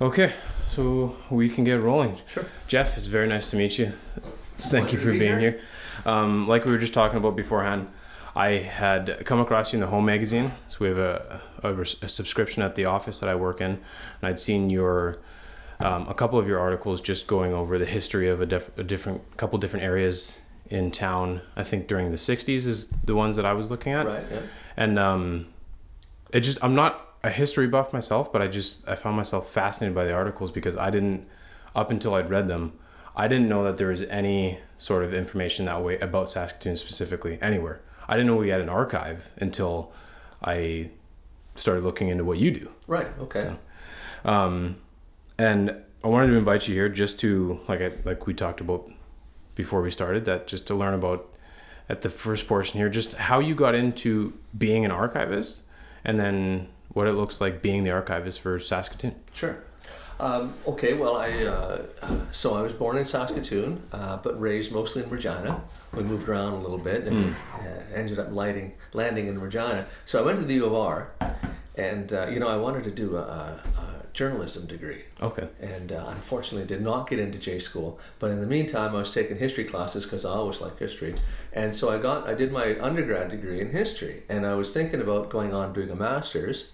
Okay, so we can get rolling. Sure. Jeff, it's very nice to meet you. Thank you for being here. Like we were just talking about beforehand, I had come across you in the Home magazine. So we have a subscription at the office that I work in, and I'd seen your a couple of your articles just going over the history of a couple different areas in town. I think during the 60s is the ones that I was looking at. Right. Yeah. And I'm not a history buff myself, but I found myself fascinated by the articles because up until I'd read them, I didn't know that there was any sort of information that way about Saskatoon specifically anywhere. I didn't know we had an archive until I started looking into what you do. Right. Okay. So, and I wanted to invite you here just to, like we talked about before we started, that just to learn about, at the first portion here, just how you got into being an archivist, and then what it looks like being the archivist for Saskatoon. Sure. Okay. Well, I was born in Saskatoon, but raised mostly in Regina. We moved around a little bit and ended up landing in Regina. So I went to the U of R, and I wanted to do a journalism degree. Okay. And unfortunately did not get into J school. But in the meantime, I was taking history classes because I always liked history. And so I did my undergrad degree in history. And I was thinking about going on doing a master's.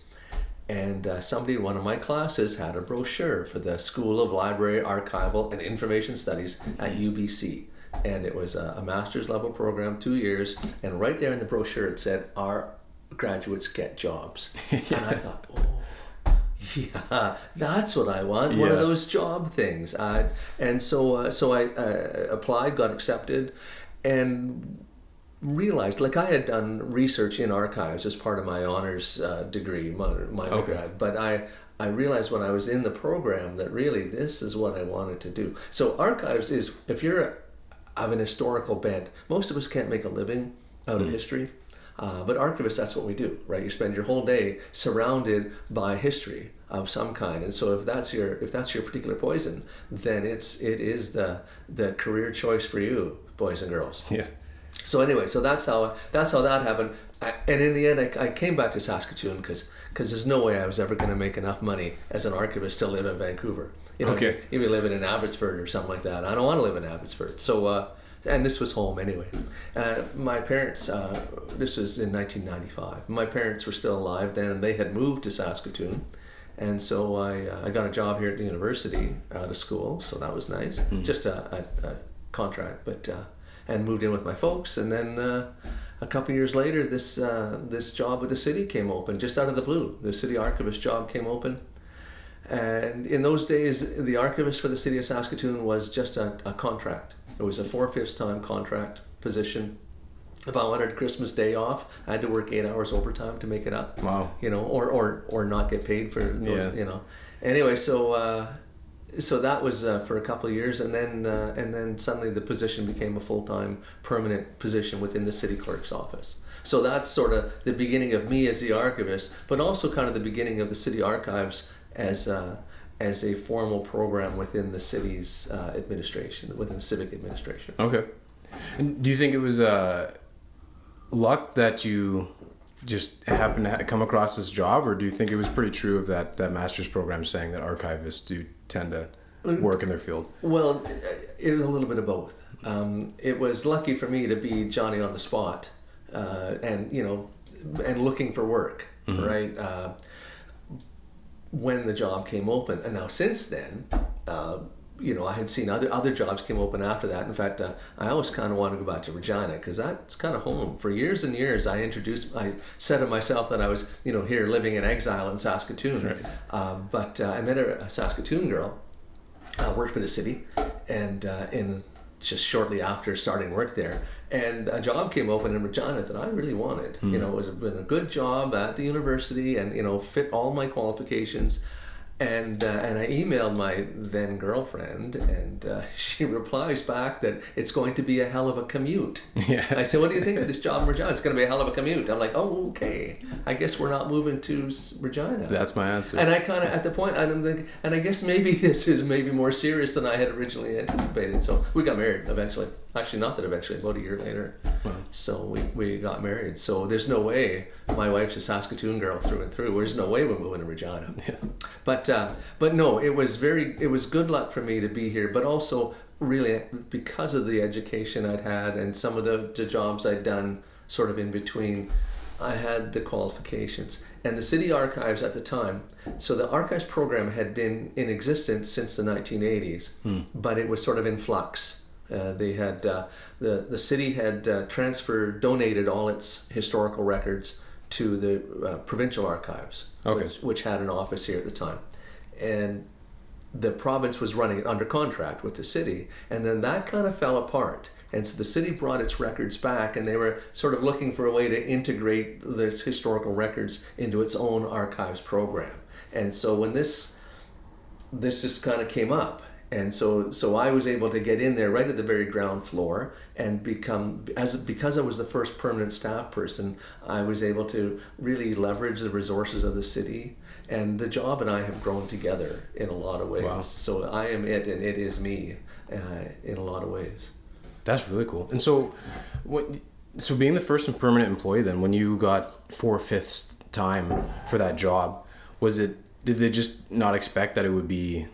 And somebody in one of my classes had a brochure for the School of Library, Archival, and Information Studies at UBC. And it was a master's level program, 2 years. And right there in the brochure it said, "Our graduates get jobs." And I thought, yeah, that's what I want. One of those job things. And so I applied, got accepted, and realized, I had done research in archives as part of my honors degree, my undergrad. But I realized when I was in the program that really this is what I wanted to do. So archives is, if you're of an historical bent, most of us can't make a living out of history. But archivists, that's what we do, right? You spend your whole day surrounded by history of some kind, and so if that's your particular poison, then it is the career choice for you, boys and girls. Yeah. So anyway, so that's how that happened. And in the end, I came back to Saskatoon because there's no way I was ever going to make enough money as an archivist to live in Vancouver. Okay. Even living in Abbotsford or something like that. I don't want to live in Abbotsford. So. And this was home anyway. My parents, this was in 1995. My parents were still alive then, and they had moved to Saskatoon. And so I got a job here at the university out of school, so that was nice. Just a contract, but and moved in with my folks. And then a couple years later, this job with the city came open, just out of the blue. The city archivist job came open. And in those days, the archivist for the city of Saskatoon was just a contract. It was a 4/5 time contract position. If I wanted Christmas Day off, I had to work 8 hours overtime to make it up. Wow. Or not get paid for those. Anyway, so that was for a couple of years, and then suddenly the position became a full-time permanent position within the city clerk's office. So that's sort of the beginning of me as the archivist, but also kind of the beginning of the city archives as a formal program within the city's administration, within civic administration. Okay. And do you think it was luck that you just happened to come across this job, or do you think it was pretty true of that master's program saying that archivists do tend to work in their field? Well, it was a little bit of both. It was lucky for me to be Johnny on the spot, and looking for work, right? When the job came open, and now since then, I had seen other jobs came open after that. In fact, I always kind of wanted to go back to Regina because that's kind of home. For years and years, I said of myself that I was, here living in exile in Saskatoon. Right. But I met a Saskatoon girl, worked for the city, and just shortly after starting work there, and a job came open in Regina that I really wanted. It was been a good job at the university, and fit all my qualifications. And I emailed my then girlfriend, and she replies back that it's going to be a hell of a commute. Yeah. I said, "What do you think of this job in Regina?" "It's going to be a hell of a commute." I'm like, "Oh, okay. I guess we're not moving to Regina." That's my answer. And I kind of, at the point, I'm thinking, and I guess maybe this is maybe more serious than I had originally anticipated. So we got married eventually. Actually, not that eventually, about a year later. Wow. So we got married. So there's no way, my wife's a Saskatoon girl through and through. There's no way we're moving to Regina. Yeah. But no, it was good luck for me to be here, but also really because of the education I'd had and some of the jobs I'd done sort of in between, I had the qualifications. And the city archives at the time, so the archives program had been in existence since the 1980s, but it was sort of in flux. They had the city had donated all its historical records to the provincial archives, Okay. which had an office here at the time, and the province was running it under contract with the city, and then that kind of fell apart. And so the city brought its records back, and they were sort of looking for a way to integrate its historical records into its own archives program. And so when this just kind of came up, and so I was able to get in there right at the very ground floor and because I was the first permanent staff person, I was able to really leverage the resources of the city, and the job and I have grown together in a lot of ways. Wow. So I am it and it is me in a lot of ways. That's really cool. And so, so being the first and permanent employee, then when you got 4/5 time for that job, did they just not expect that it would be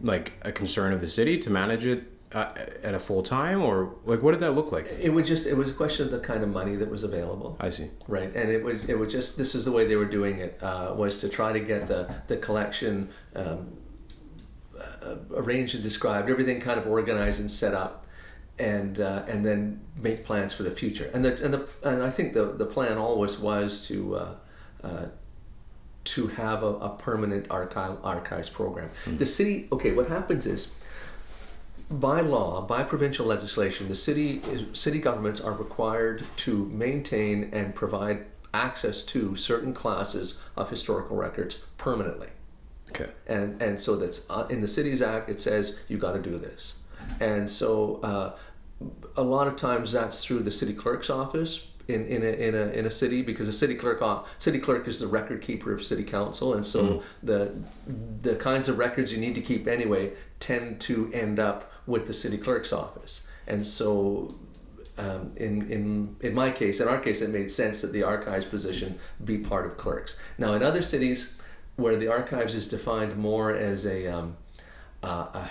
like a concern of the city to manage it at a full time, or like what did that look like? It was a question of the kind of money that was available. I see. Right, and it was just, this is the way they were doing it, was to try to get the collection arranged and described, everything kind of organized and set up. And then make plans for the future, and I think the plan always was to have a permanent archives program. Mm-hmm. The city, okay, what happens is, by law, by provincial legislation, the city governments are required to maintain and provide access to certain classes of historical records permanently. Okay. And so that's in the Cities Act. It says you got to do this, and so. A lot of times that's through the city clerk's office in a city, because the city clerk is the record keeper of city council, and so the kinds of records you need to keep anyway tend to end up with the city clerk's office. And so in my case, in our case, it made sense that the archives position be part of clerks. Now in other cities where the archives is defined more as a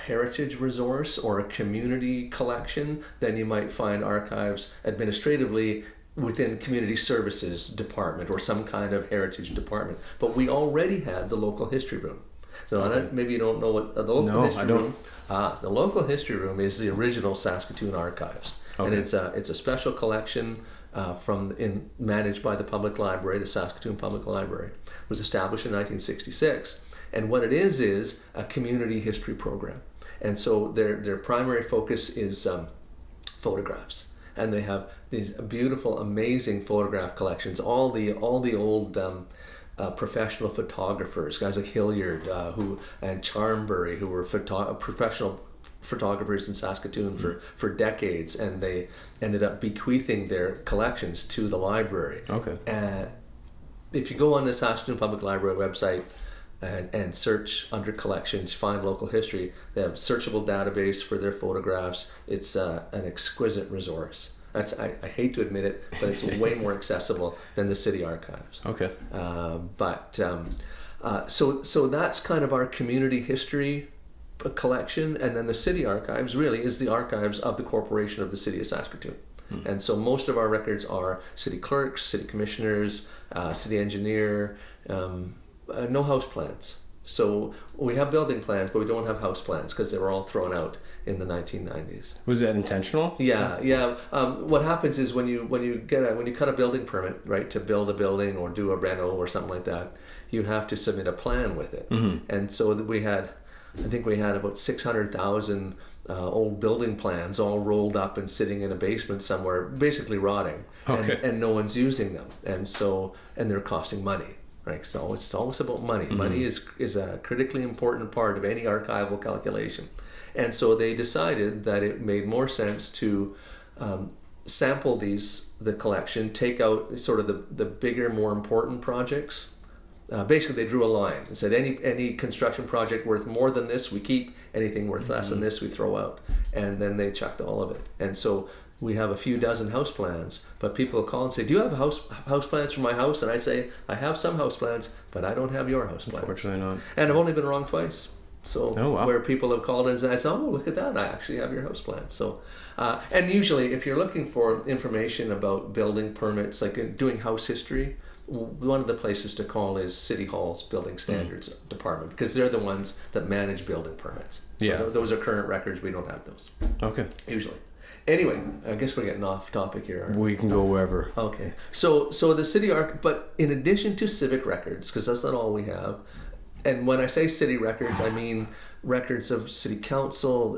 heritage resource or a community collection, then you might find archives administratively within community services department or some kind of heritage department. But we already had the local history room. So maybe you don't know what the local history room. The local history room is the original Saskatoon archives, and it's a special collection managed by the public library, the Saskatoon Public Library. It was established in 1966. And what it is a community history program. And so their primary focus is photographs. And they have these beautiful, amazing photograph collections. All the old professional photographers, guys like Hilliard and Charnbury, who were professional photographers in Saskatoon for decades, and they ended up bequeathing their collections to the library. Okay. If you go on the Saskatoon Public Library website, and search under collections, find local history, they have a searchable database for their photographs. It's an exquisite resource. I hate to admit it, but it's way more accessible than the city archives. Okay. So that's kind of our community history collection, and then the city archives really is the archives of the corporation of the city of Saskatoon. And so most of our records are city clerks, city commissioners, city engineer, no house plans. So we have building plans, but we don't have house plans because they were all thrown out in the 1990s. Was that intentional? Yeah. What happens is when you cut a building permit, right, to build a building or do a reno or something like that, you have to submit a plan with it. Mm-hmm. And so I think we had about 600,000 old building plans all rolled up and sitting in a basement somewhere, basically rotting, and no one's using them, and they're costing money. Right, so it's always about money. Mm-hmm. Money is a critically important part of any archival calculation, and so they decided that it made more sense to sample the collection, take out sort of the bigger, more important projects, basically they drew a line and said any construction project worth more than this we keep, anything worth less than this we throw out, and then they checked all of it. And so we have a few dozen house plans, but people will call and say, do you have house plans for my house? And I say, I have some house plans, but I don't have your house plans. Unfortunately not. And I've only been wrong twice. So Oh, wow. where people have called and said, oh, look at that, I actually have your house plans. So, and usually if you're looking for information about building permits, like doing house history, one of the places to call is City Hall's Building Standards Department, because they're the ones that manage building permits. So Yeah. those are current records. We don't have those Okay. usually. Anyway, I guess we're getting off topic here. Aren't we? We can go wherever. Okay. So the city but in addition to civic records, because that's not all we have, and when I say city records, I mean records of city council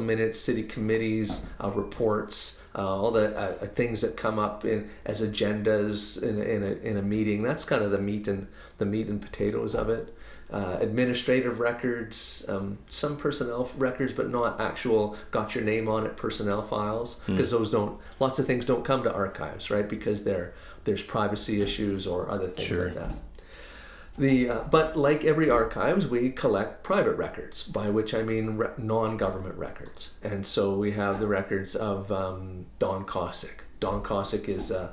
minutes, city committees, reports, all the things that come up as agendas in a meeting. That's kind of the meat and potatoes of it. Administrative records, some personnel records, but not actual got your name on it personnel files, because lots of things don't come to archives, right? Because there's privacy issues or other things Sure. like that. But like every archives, we collect private records, by which I mean non-government records. And so we have the records of Don Cossack. Don Cossack is a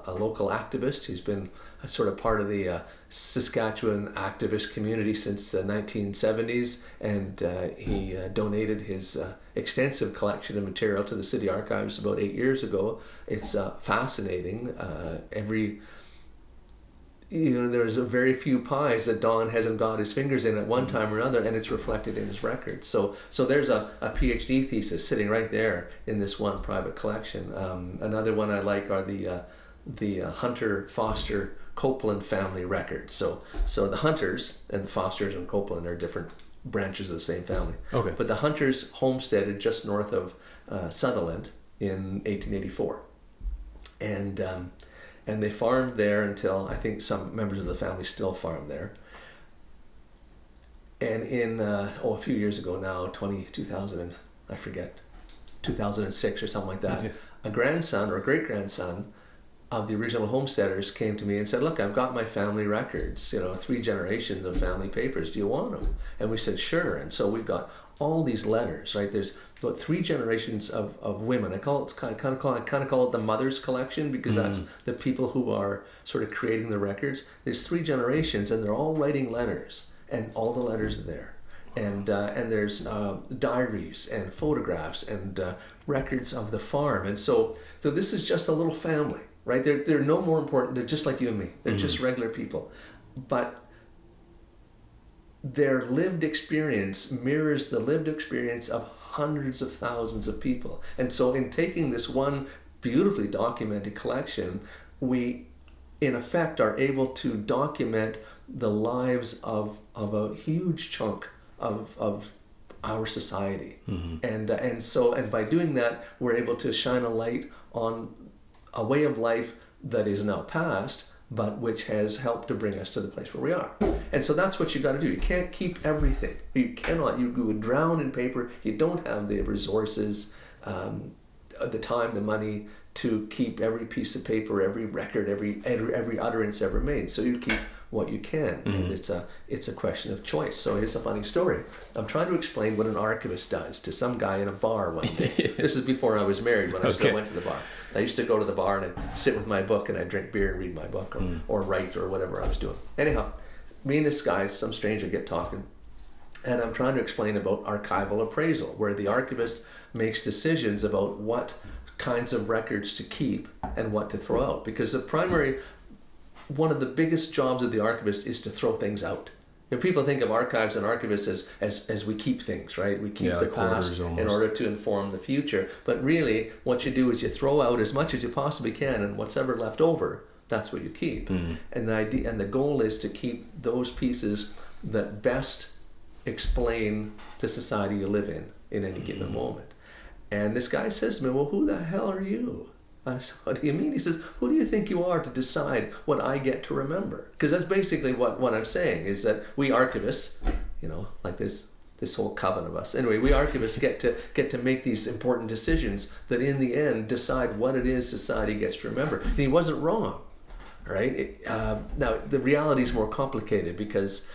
local activist. He's been a sort of part of the Saskatchewan activist community since the 1970s, and he donated his extensive collection of material to the city archives about 8 years ago. It's fascinating. There's a very few pies that Don hasn't got his fingers in at one time or another, and it's reflected in his records. So there's a PhD thesis sitting right there in this one private collection. Another one I like are the Hunter, Foster, Copeland family records. So the Hunters and the Fosters and Copeland are different branches of the same family. Okay. But the Hunters homesteaded just north of Sutherland in 1884, and they farmed there until, I think some members of the family still farm there. And in a few years ago now, 2006 or something like that, Yeah. a grandson or a great grandson of the original homesteaders came to me and said, look, I've got my family records, 3 generations of family papers. Do you want them? And we said, sure. And so we've got all these letters, right? There's about 3 generations of women. I kind of call it the mother's collection, because that's the people who are sort of creating the records. There's 3 generations, and they're all writing letters, and all the letters are there. And there's diaries and photographs and records of the farm. And so this is just a little family, right? They're no more important. They're just like you and me. They're just regular people. But their lived experience mirrors the lived experience of hundreds of thousands of people. And so in taking this one beautifully documented collection, we in effect are able to document the lives of a huge chunk of our society. And by doing that, we're able to shine a light on a way of life that is now past, but which has helped to bring us to the place where we are. And so that's what you got to do. You can't keep everything. You cannot. You would drown in paper. You don't have the resources, the time, the money to keep every piece of paper, every record, every utterance ever made. So you keep what you can, and it's a question of choice. So here's a funny story. I'm trying to explain what an archivist does to some guy in a bar one day. This is before I was married, when I still went to the bar. I used to go to the bar and I'd sit with my book and I'd drink beer and read my book or write or whatever I was doing. Anyhow, me and this guy, some stranger, get talking, and I'm trying to explain about archival appraisal, where the archivist makes decisions about what kinds of records to keep and what to throw out. Because one of the biggest jobs of the archivist is to throw things out. People think of archives and archivists as we keep things, right? We keep the past in order to inform the future. But really, what you do is you throw out as much as you possibly can, and what's ever left over, that's what you keep. And the idea and the goal is to keep those pieces that best explain the society you live in any given moment. And this guy says to me, well, who the hell are you? I said, what do you mean? He says, who do you think you are to decide what I get to remember? Because that's basically what I'm saying, is that we archivists, like this whole coven of us. Anyway, we archivists get to make these important decisions that in the end decide what it is society gets to remember. And he wasn't wrong, right? Now the reality is more complicated because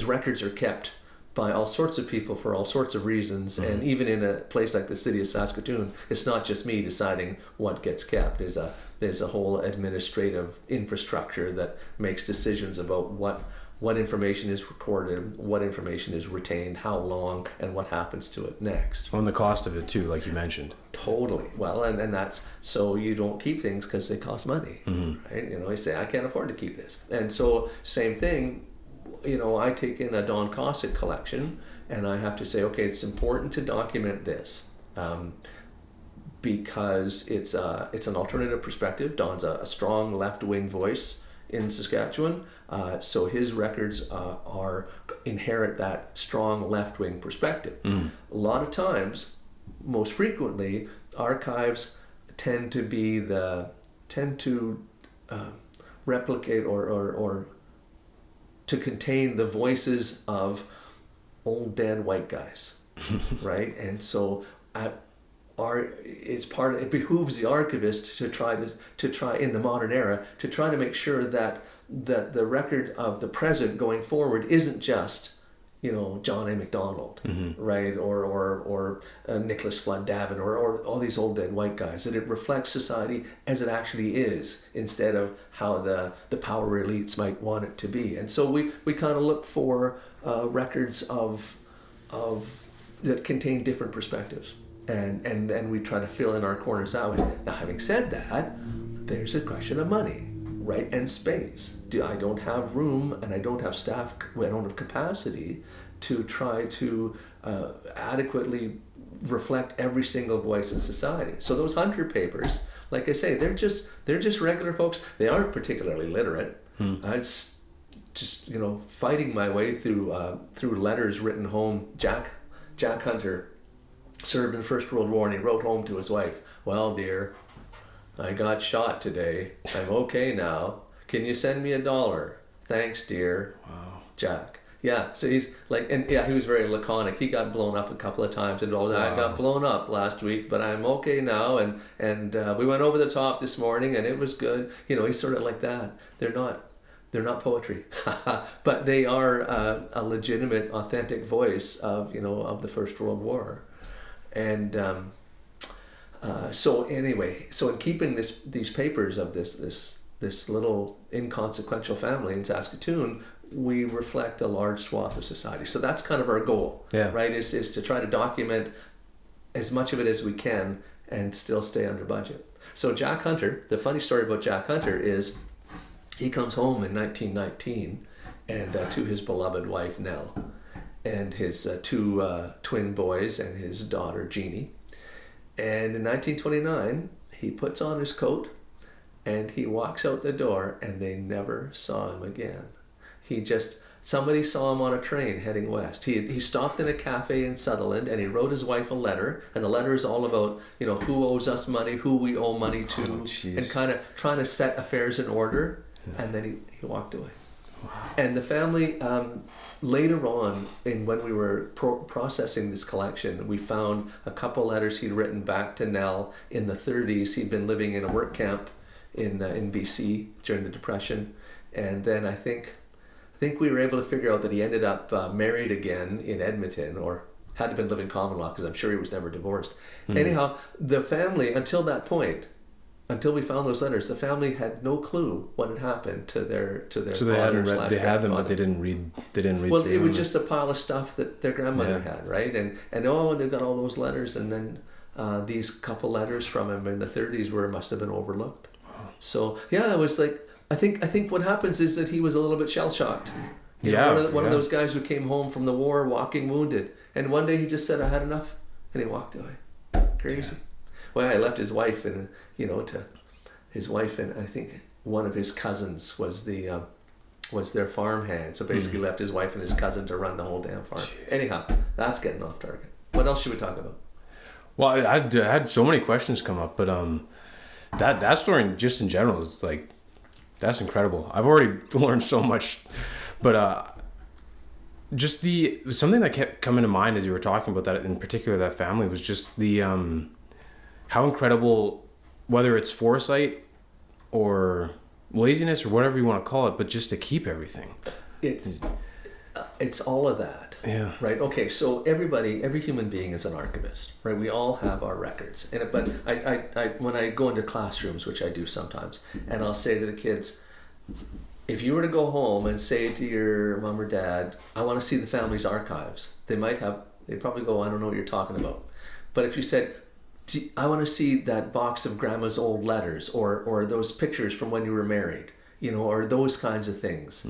records are kept by all sorts of people for all sorts of reasons, and even in a place like the city of Saskatoon, it's not just me deciding what gets kept. There's a whole administrative infrastructure that makes decisions about what information is recorded, what information is retained, how long, and what happens to it next. On the cost of it too, like you mentioned. Totally. Well, and that's so you don't keep things because they cost money, right? You say, I can't afford to keep this. And so same thing, I take in a Don Cossack collection and I have to say, okay, it's important to document this because it's an alternative perspective. Don's a strong left-wing voice in Saskatchewan, so his records inherit that strong left-wing perspective. A lot of times, most frequently, archives tend to replicate or to contain the voices of old dead white guys, right? And so it behooves the archivist to try in the modern era to try to make sure that the record of the present going forward isn't just John A. MacDonald, right, or Nicholas Flood Davin, or all these old dead white guys. That it reflects society as it actually is, instead of how the power elites might want it to be. And so we kind of look for records of that contain different perspectives, and we try to fill in our corners that way. Now, having said that, there's a question of money, right, and space. I don't have room, and I don't have staff. I don't have capacity to try to adequately reflect every single voice in society. So those Hunter papers, like I say, they're just regular folks. They aren't particularly literate. It's just fighting my way through letters written home. Jack Hunter served in the First World War, and he wrote home to his wife, "Well, dear, I got shot today. I'm okay now. Can you send me $1? Thanks, dear." Wow. Jack. Yeah, so he's like, and yeah, he was very laconic. He got blown up a couple of times, and I got blown up last week, but I'm okay now. And we went over the top this morning, and it was good. He's sort of like that. They're not poetry, but they are a legitimate, authentic voice of the First World War, and. So anyway, in keeping these papers of this little inconsequential family in Saskatoon, we reflect a large swath of society. So that's kind of our goal, right? Is to try to document as much of it as we can and still stay under budget. So Jack Hunter, the funny story about Jack Hunter is he comes home in 1919 and to his beloved wife Nell and his two twin boys and his daughter Jeannie. And in 1929, he puts on his coat and he walks out the door, and they never saw him again. Somebody saw him on a train heading west. He stopped in a cafe in Sutherland, and he wrote his wife a letter, and the letter is all about, who owes us money, who we owe money to, and kind of trying to set affairs in order, and then he walked away. Wow. And the family, later on, when we were processing this collection, we found a couple letters he'd written back to Nell in the 30s. He'd been living in a work camp in BC during the Depression, and then I think we were able to figure out that he ended up married again in Edmonton, or had to been living common law, because I'm sure he was never divorced. Anyhow, the family, until that point, until we found those letters, the family had no clue what had happened to their so father. They had them, but they didn't read. Well, it was just a pile of stuff that their grandmother had, right? And they've got all those letters, and then these couple letters from him in the 30s must have been overlooked. Wow. So it was like, I think what happens is that he was a little bit shell shocked. One of those guys who came home from the war walking wounded, and one day he just said, "I had enough," and he walked away. Crazy. Yeah. Well, I left his wife and I think one of his cousins was their farm hand. So basically left his wife and his cousin to run the whole damn farm. Jeez. Anyhow, that's getting off target. What else should we talk about? Well, I had so many questions come up, but that story just in general is like, that's incredible. I've already learned so much, but just something that kept coming to mind as you were talking about that, in particular that family, was just the how incredible, whether it's foresight or laziness or whatever you want to call it, but just to keep everything. It's all of that. Yeah. Right. Okay. So every human being is an archivist, right? We all have our records, but I when I go into classrooms, which I do sometimes, and I'll say to the kids, if you were to go home and say to your mom or dad, I want to see the family's archives, they'd probably go, I don't know what you're talking about. But if you said, I want to see that box of grandma's old letters, or those pictures from when you were married, or those kinds of things,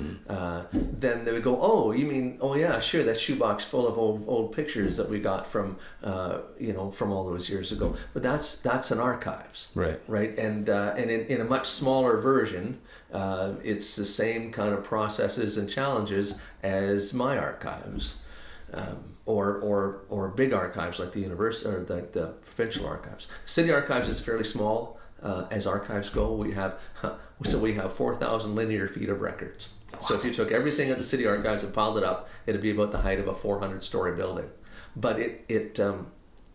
then they would go, oh, you mean, oh yeah, sure, that shoebox full of old pictures that we got from from all those years ago. But that's an archives, right? And in a much smaller version, it's the same kind of processes and challenges as my archives, or big archives like the university or the provincial archives. City archives is fairly small. As archives go, we have 4,000 linear feet of records. Wow. So if you took everything at the city archives and piled it up, it'd be about the height of a 400-story building. But it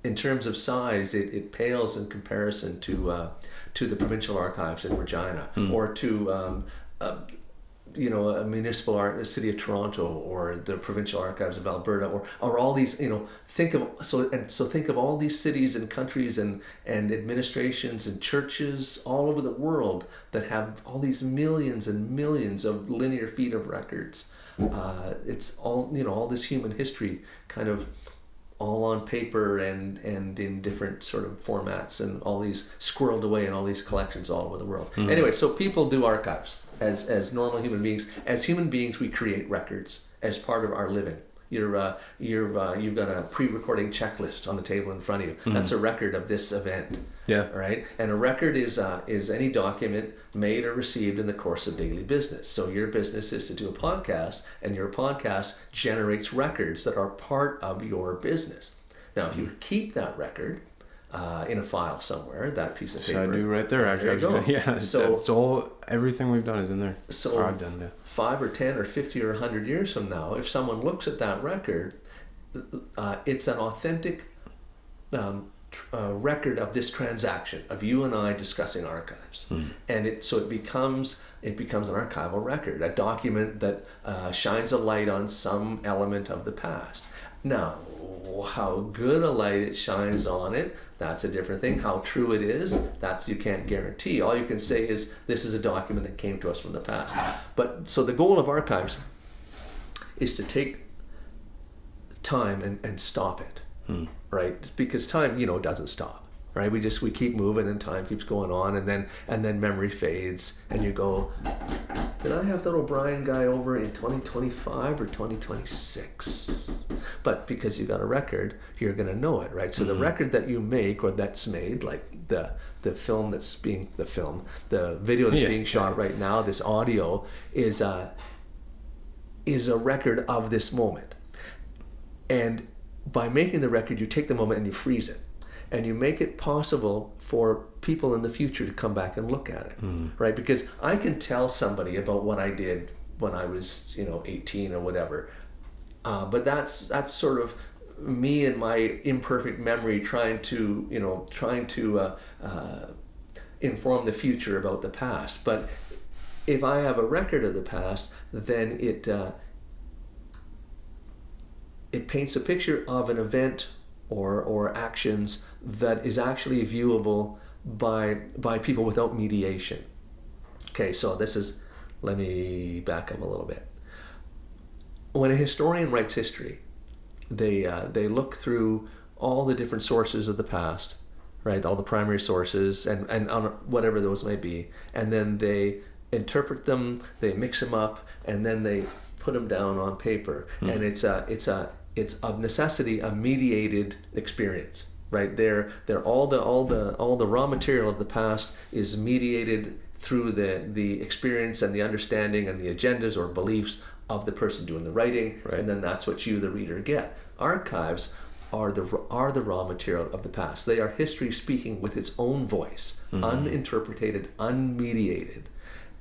in terms of size, it pales in comparison to the provincial archives in Regina, or to a municipal a city of Toronto, or the provincial archives of Alberta, or all these, think of all these cities and countries and administrations and churches all over the world that have all these millions and millions of linear feet of records. It's all, all this human history kind of all on paper and in different sort of formats, and all these squirreled away in all these collections all over the world. Anyway, so people do archives. As normal human beings, we create records as part of our living. You've got a pre-recording checklist on the table in front of you. That's a record of this event. Yeah. Right. And a record is any document made or received in the course of daily business. So your business is to do a podcast, and your podcast generates records that are part of your business. Now, if you keep that record in a file somewhere, that piece of paper. I do right there, actually. There you go. Yeah, it's all, everything we've done is in there. So I've done, yeah. 5 or 10 or 50 or 100 years from now, if someone looks at that record, it's an authentic record of this transaction, of you and I discussing archives. And it becomes an archival record, a document that shines a light on some element of the past. Now, how good a light it shines on it, that's a different thing. How true it is, you can't guarantee. All you can say is, this is a document that came to us from the past. But so the goal of archives is to take time and stop it, right? Because time, doesn't stop, right? We keep moving, and time keeps going on, and then memory fades, and you go, did I have that O'Brien guy over in 2025 or 2026? But because you got a record, you're going to know it, right? So the record that you make, or that's made, like the video that's being shot right now, this audio is a record of this moment. And by making the record, you take the moment and you freeze it, and you make it possible for people in the future to come back and look at it, right? Because I can tell somebody about what I did when I was 18 or whatever, but that's sort of me and my imperfect memory trying to inform the future about the past. But if I have a record of the past, then it paints a picture of an event or actions that is actually viewable by people without mediation. Okay, so let me back up a little bit. When a historian writes history, they look through all the different sources of the past, right? All the primary sources and on whatever those may be, and then they interpret them, they mix them up, and then they put them down on paper. And it's of necessity a mediated experience, right? They're all the raw material of the past is mediated through the experience and the understanding and the agendas or beliefs of the person doing the writing, right. And then that's what you, the reader, get. Archives are the raw material of the past. They are history speaking with its own voice, uninterpreted, unmediated.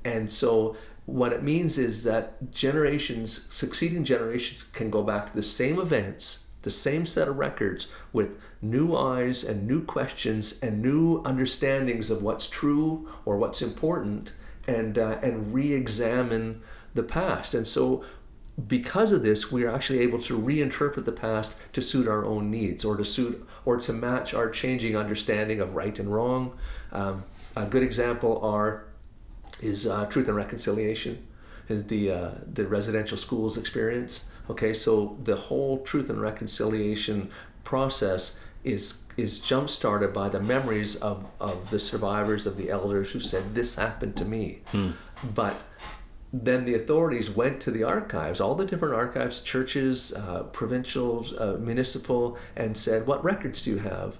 And so what it means is that succeeding generations can go back to the same events, the same set of records, with new eyes and new questions and new understandings of what's true or what's important, and re-examine the past. And so because of this, we are actually able to reinterpret the past to suit our own needs, or to match our changing understanding of right and wrong. A good example is Truth and Reconciliation, is the residential schools experience. Okay, so the whole Truth and Reconciliation process is jump-started by the memories of the survivors, of the elders who said, this happened to me. But then the authorities went to the archives, all the different archives, churches, provincial, municipal, and said, what records do you have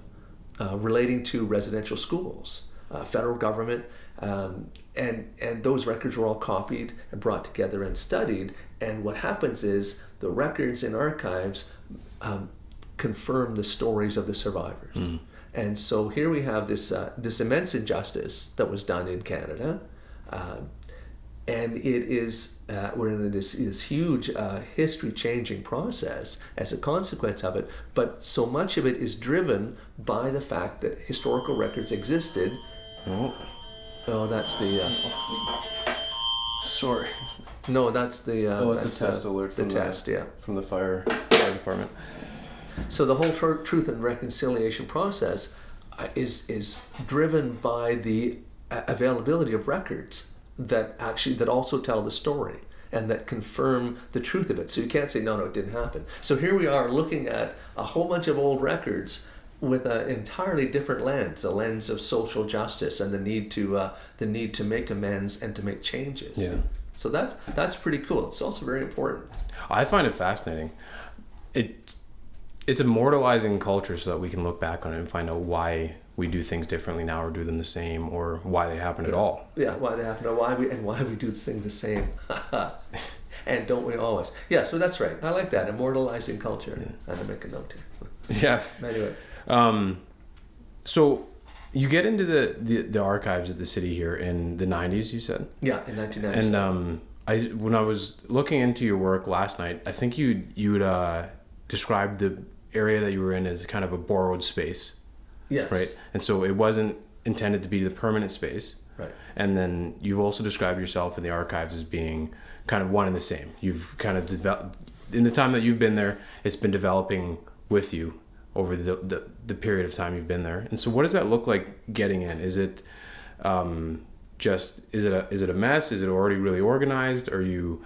relating to residential schools, federal government? And those records were all copied and brought together and studied. And what happens is the records in archives confirm the stories of the survivors. And so here we have this immense injustice that was done in Canada. And it is, we're in this huge history-changing process as a consequence of it, but so much of it is driven by the fact that historical records existed. Oh, that's the... Sorry. No, that's the... it's a test alert from the test, yeah. From the fire department. So the whole Truth and Reconciliation process is driven by the availability of records that also tell the story and that confirm the truth of it. So you can't say, no, it didn't happen. So here we are looking at a whole bunch of old records with an entirely different lens, a lens of social justice and the need to make amends and to make changes. Yeah. So that's pretty cool. It's also very important. I find it fascinating. It's immortalizing culture so that we can look back on it and find out why we do things differently now, or do them the same, or why they happen at all. Yeah, why they happen, or why we do things the same. And don't we always? Yeah, so that's right. I like that, immortalizing culture. Yeah. I had to make a note here. Yeah. Anyway. So you get into the archives at the city here in the 90s, you said? Yeah, in 1997. And when I was looking into your work last night, I think you'd described the area that you were in as kind of a borrowed space. Yes. Right. And so it wasn't intended to be the permanent space. Right. And then you've also described yourself in the archives as being kind of one and the same. You've kind of developed, in the time that you've been there, it's been developing with you over the period of time you've been there. And so what does that look like getting in? Is it is it a mess? Is it already really organized? Do you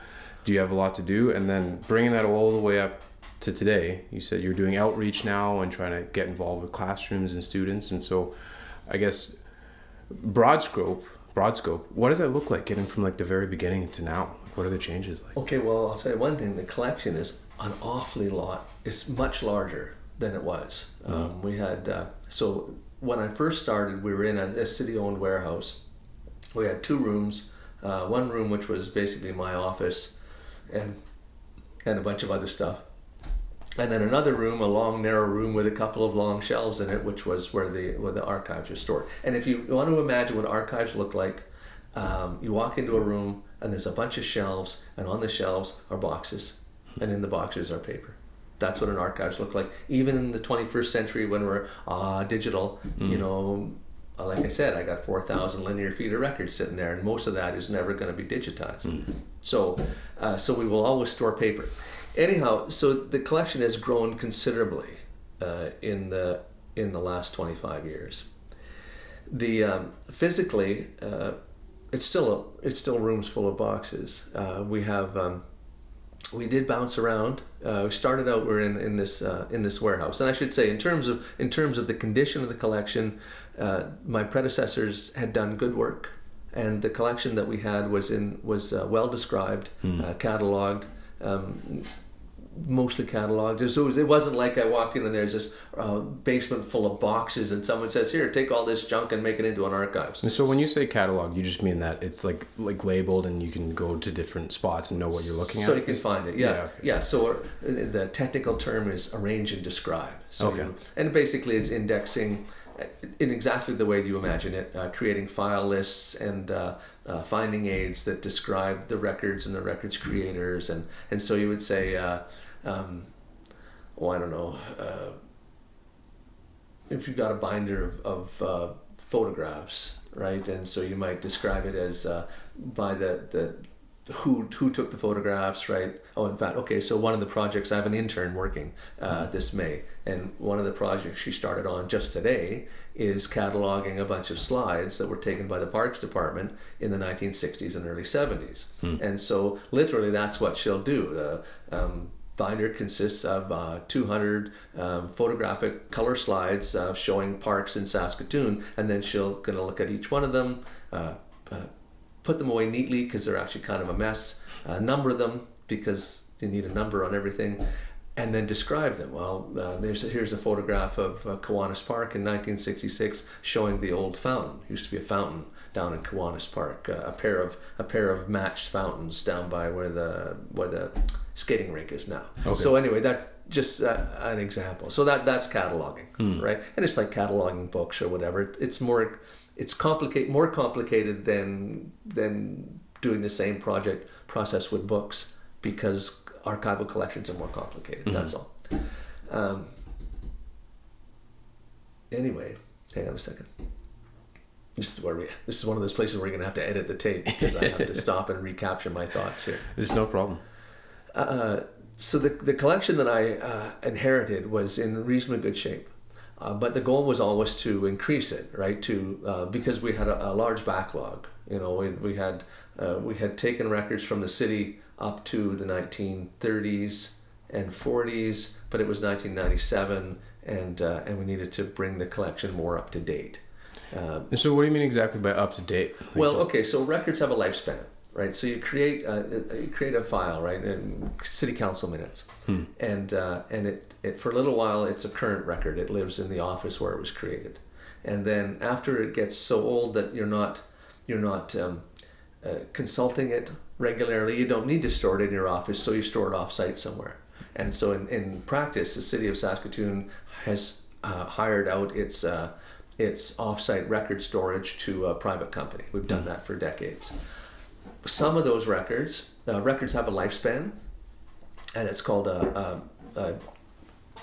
have a lot to do? And then bringing that all the way up to today, you said you're doing outreach now and trying to get involved with classrooms and students. And so I guess broad scope, what does that look like getting from like the very beginning to now? What are the changes like? Okay, well, I'll tell you one thing. The collection is an awfully lot. It's much larger than it was. We had, so when I first started, we were in a city-owned warehouse. We had 2 rooms, one room which was basically my office and a bunch of other stuff. And then another room, a long, narrow room with a couple of long shelves in it, which was where the archives are stored. And if you want to imagine what archives look like, you walk into a room and there's a bunch of shelves, and on the shelves are boxes, and in the boxes are paper. That's what an archives look like. Even in the 21st century when we're digital, you know, like I said, I got 4,000 linear feet of records sitting there, and most of that is never going to be digitized. So we will always store paper. Anyhow, so the collection has grown considerably in the last 25 years. The physically, it's still rooms full of boxes. We did bounce around. We started out, we're in this warehouse, and I should say in terms of the condition of the collection, my predecessors had done good work, and the collection that we had was well described, cataloged. Mostly cataloged. It wasn't like I walked in and there's this basement full of boxes and someone says, here, take all this junk and make it into an archives. And so when you say catalog, you just mean that it's like labeled and you can go to different spots and know what you're looking at? So you can find it, yeah. Okay. Yeah, so the technical term is arrange and describe. So okay. And basically it's indexing in exactly the way you imagine it, creating file lists and finding aids that describe the records and the records creators. And so you would say, I don't know, if you've got a binder of photographs, right? And so you might describe it as by the who took the photographs, right? Oh, in fact, okay, so one of the projects, I have an intern working this May, and one of the projects she started on just today is cataloging a bunch of slides that were taken by the Parks Department in the 1960s and early 70s. And so literally that's what she'll do. Binder consists of 200 photographic color slides showing parks in Saskatoon, and then she'll gonna look at each one of them, put them away neatly because they're actually kind of a mess, number them because you need a number on everything, and then describe them. Well, here's a photograph of Kiwanis Park in 1966 showing the old fountain. It used to be a fountain down in Kiwanis Park, a pair of matched fountains down by where the skating rink is now. Okay. So anyway, that just an example. So that's cataloging, right? And it's like cataloging books or whatever. It's more complicated than doing the same project process with books, because archival collections are more complicated. That's all. Anyway, hang on a second. This is one of those places where you're gonna have to edit the tape because I have to stop and recapture my thoughts here. There's no problem. So the collection that I inherited was in reasonably good shape. But the goal was always to increase it, right? Because we had a large backlog. You know, we had taken records from the city up to the 1930s and 40s, but it was 1997, and we needed to bring the collection more up to date. So what do you mean exactly by up to date? Okay, so records have a lifespan, right? So you create a file, right? In city council minutes, and it for a little while it's a current record. It lives in the office where it was created, and then after it gets so old that you're not consulting it regularly, you don't need to store it in your office, so you store it off-site somewhere. And so in practice, the city of Saskatoon has hired out its off-site record storage to a private company. We've done that for decades. Some of those records have a lifespan, and it's called a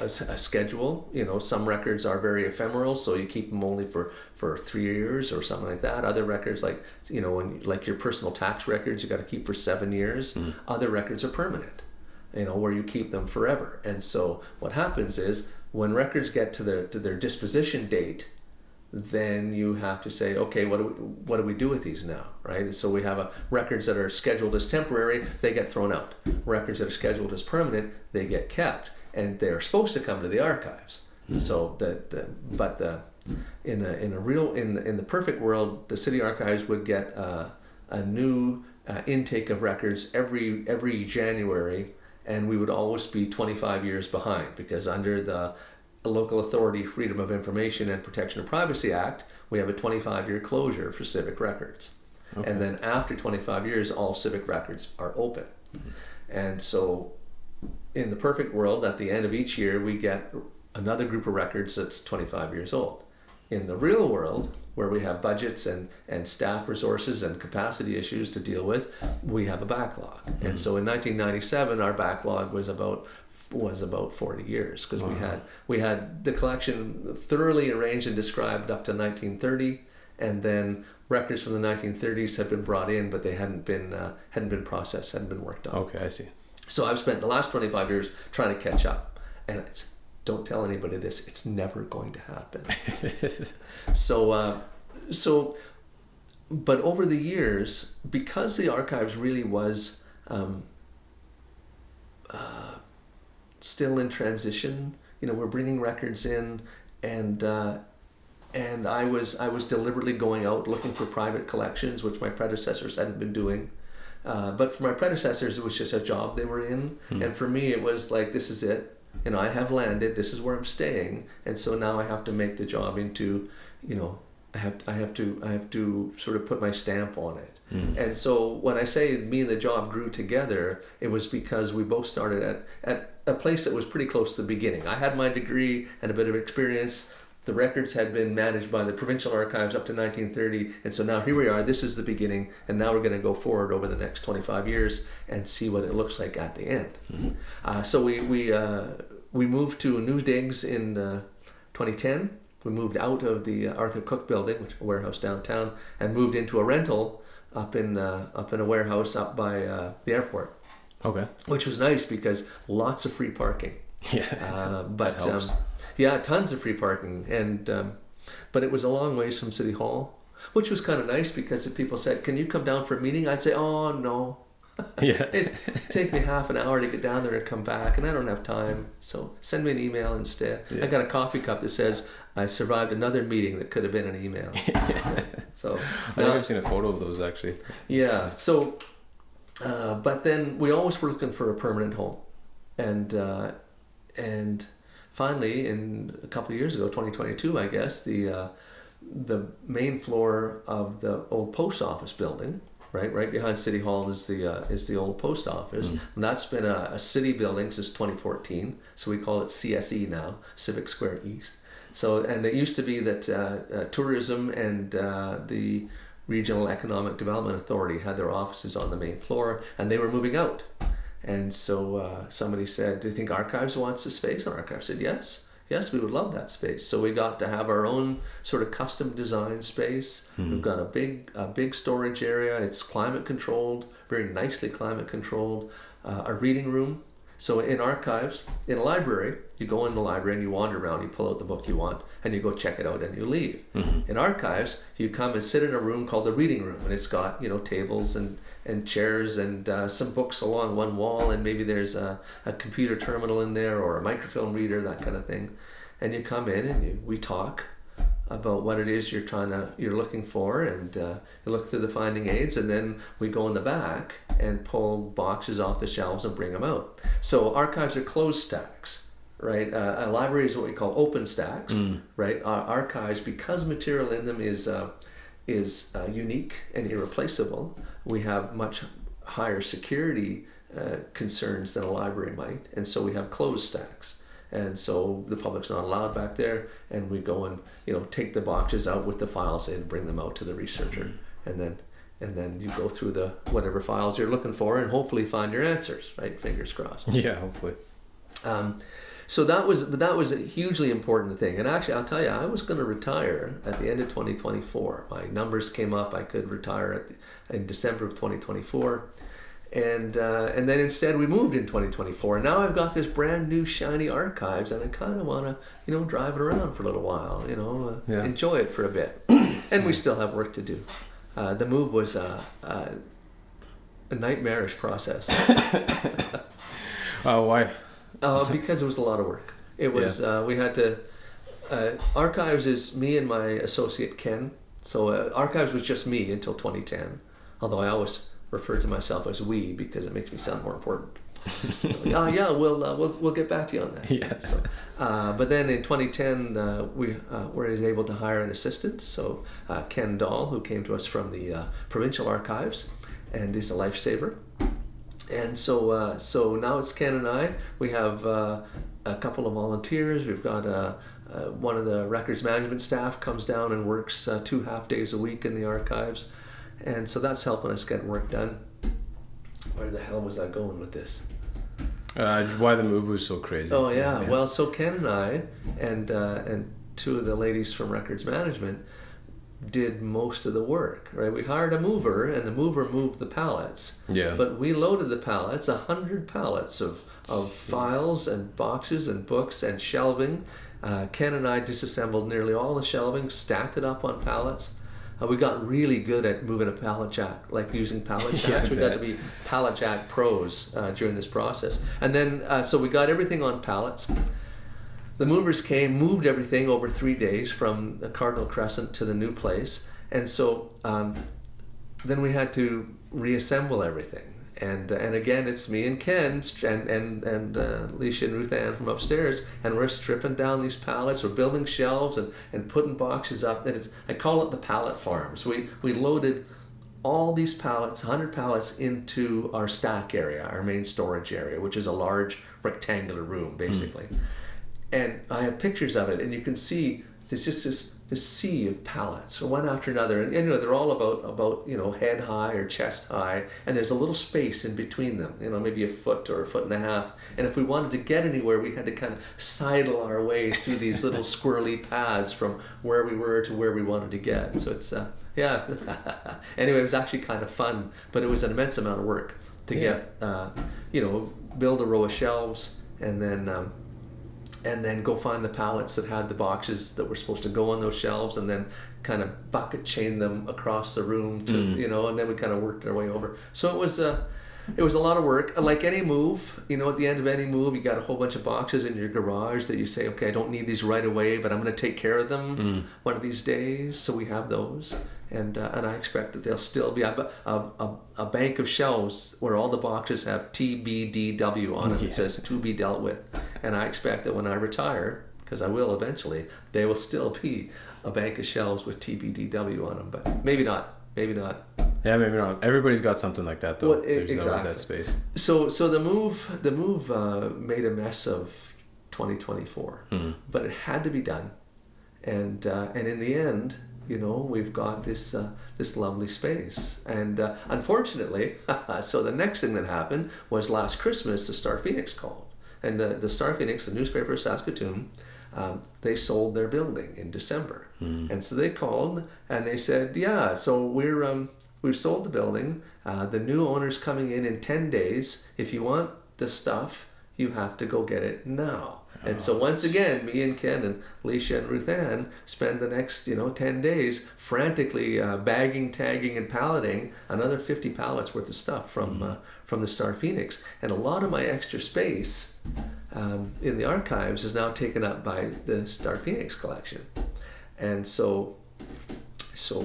schedule. You know, some records are very ephemeral, so you keep them only for 3 years or something like that. Other records, like, you know, like your personal tax records, you got to keep for 7 years. Other records are permanent, you know, where you keep them forever. And so what happens is when records get to their disposition date, then you have to say, okay, what do we do with these now, right? So we have records that are scheduled as temporary, they get thrown out. Records that are scheduled as permanent, they get kept, and they are supposed to come to the archives. So in the perfect world, the city archives would get a new intake of records every January, and we would always be 25 years behind, because under the Local Authority Freedom of Information and Protection of Privacy Act, we have a 25-year closure for civic records. Okay. And then after 25 years, all civic records are open. And so in the perfect world, at the end of each year, we get another group of records that's 25 years old. In the real world, where we have budgets and staff resources and capacity issues to deal with, we have a backlog. And so in 1997, our backlog was about 40 years, because we had the collection thoroughly arranged and described up to 1930, and then records from the 1930s had been brought in, but they hadn't been processed, hadn't been worked on. Okay, I see. So I've spent the last 25 years trying to catch up, and don't tell anybody this, it's never going to happen. But over the years, because the archives really was still in transition, you know, we're bringing records in, and I was deliberately going out looking for private collections, which my predecessors hadn't been doing. But for my predecessors, it was just a job they were in, and for me, it was like, this is it. You know, I have landed. This is where I'm staying, and so now I have to make the job into, you know, I have to sort of put my stamp on it. And so when I say me and the job grew together, it was because we both started at a place that was pretty close to the beginning. I had my degree and a bit of experience. The records had been managed by the provincial archives up to 1930, and so now here we are. This is the beginning, and now we're going to go forward over the next 25 years and see what it looks like at the end. So we moved to new digs in 2010, We moved out of the Arthur Cook building, which is a warehouse downtown, and moved into a rental up in a warehouse up by the airport. Okay. Which was nice because lots of free parking. Yeah. But yeah, tons of free parking, and but it was a long ways from City Hall, which was kind of nice because if people said, "Can you come down for a meeting?" I'd say, "Oh no." Yeah. It'd take me half an hour to get down there and come back, and I don't have time. So send me an email instead. Yeah. I got a coffee cup that says I survived another meeting that could have been an email. So I think I've seen a photo of those actually. yeah. So, but then we always were looking for a permanent home, and finally, in a couple of years ago, 2022, I guess, the main floor of the old post office building. Right behind City Hall is the old post office, and that's been a city building since 2014. So we call it CSE now, Civic Square East. So, and it used to be that tourism and the Regional Economic Development Authority had their offices on the main floor, and they were moving out. And so somebody said, "Do you think Archives wants the space?" And Archives said, "Yes. Yes, we would love that space." So we got to have our own sort of custom design space. We've got a big storage area. It's climate controlled, very nicely climate controlled. A reading room. So in Archives, in a library, you go in the library and you wander around, you pull out the book you want, and you go check it out and you leave. In Archives, you come and sit in a room called the reading room, and it's got, tables and chairs and some books along one wall, and maybe there's a computer terminal in there or a microfilm reader, that kind of thing. And you come in and we talk about what it is you're looking for, and you look through the finding aids, and then we go in the back and pull boxes off the shelves and bring them out. So Archives are closed stacks, right? A library is what we call open stacks, right? Archives, because material in them is unique and irreplaceable, we have much higher security concerns than a library might, and so we have closed stacks. And so the public's not allowed back there, and we go and take the boxes out with the files in and bring them out to the researcher, and then you go through the whatever files you're looking for and hopefully find your answers, right? Fingers crossed. Yeah, hopefully. So that was a hugely important thing. And actually, I'll tell you, I was going to retire at the end of 2024. My numbers came up. I could retire in December of 2024. And then instead we moved in 2024. And now I've got this brand new shiny Archives, and I kind of want to, drive it around for a little while, enjoy it for a bit. And we still have work to do. The move was a nightmarish process. Why? Because it was a lot of work. It was, we had to, Archives is me and my associate Ken. So Archives was just me until 2010. Although I always refer to myself as we because it makes me sound more important. We'll get back to you on that. Yeah. So, but then in 2010 we were able to hire an assistant. So Ken Dahl, who came to us from the provincial archives, and is a lifesaver. And so now it's Ken and I. We have a couple of volunteers. We've got one of the records management staff comes down and works 2 half days a week in the archives. And so that's helping us get work done. Where the hell was I going with this? Why the move was so crazy. Oh yeah. Well, so Ken and I and 2 of the ladies from records management did most of the work, right? We hired a mover, and the mover moved the pallets. Yeah. But we loaded the pallets, 100 pallets of files and boxes and books and shelving. Ken and I disassembled nearly all the shelving, stacked it up on pallets. We got really good at moving a pallet jack, like using pallet jacks. We got to be pallet jack pros during this process. And then, so we got everything on pallets. The movers came, moved everything over 3 days from the Cardinal Crescent to the new place. And so then we had to reassemble everything. And again, it's me and Ken and Alicia and Ruth Ann from upstairs, and we're stripping down these pallets. We're building shelves and putting boxes up. And I call it the pallet farm. So we loaded all these pallets, 100 pallets, into our stack area, our main storage area, which is a large rectangular room, basically. And I have pictures of it, and you can see there's just this sea of pallets, one after another, and you know they're all about you know head high or chest high, and there's a little space in between them, you know, maybe a foot or a foot and a half. And if we wanted to get anywhere, we had to kind of sidle our way through these little squirrely paths from where we were to where we wanted to get. So it's yeah. Anyway, it was actually kind of fun, but it was an immense amount of work to get you know, build a row of shelves, and then go find the pallets that had the boxes that were supposed to go on those shelves, and then kind of bucket chain them across the room to you know, and then we kind of worked our way over. So it was a lot of work. Like any move, you know, at the end of any move, you got a whole bunch of boxes in your garage that you say, okay, I don't need these right away, but I'm going to take care of them one of these days. So we have those, and I expect that they'll still be a bank of shelves where all the boxes have TBDW on it. It says to be dealt with, and I expect that when I retire, because I will eventually, they will still be a bank of shelves with TBDW on them. But maybe not. Maybe not. Yeah, maybe not. Everybody's got something like that, though. Well, There's exactly. always that space. So the move made a mess of 2024, but it had to be done, and in the end, you know, we've got this lovely space, and unfortunately, so the next thing that happened was last Christmas, the Star Phoenix called, and the Star Phoenix, the newspaper of Saskatoon. They sold their building in December, and so they called and they said, yeah, so we've sold the building. The new owner's coming in 10 days. If you want the stuff, you have to go get it now. And so once again, me and Ken and Leisha and Ruth Ann spend the next 10 days frantically bagging, tagging, and palleting another 50 pallets worth of stuff from the Star Phoenix. And a lot of my extra space in the archives is now taken up by the Star Phoenix collection. And so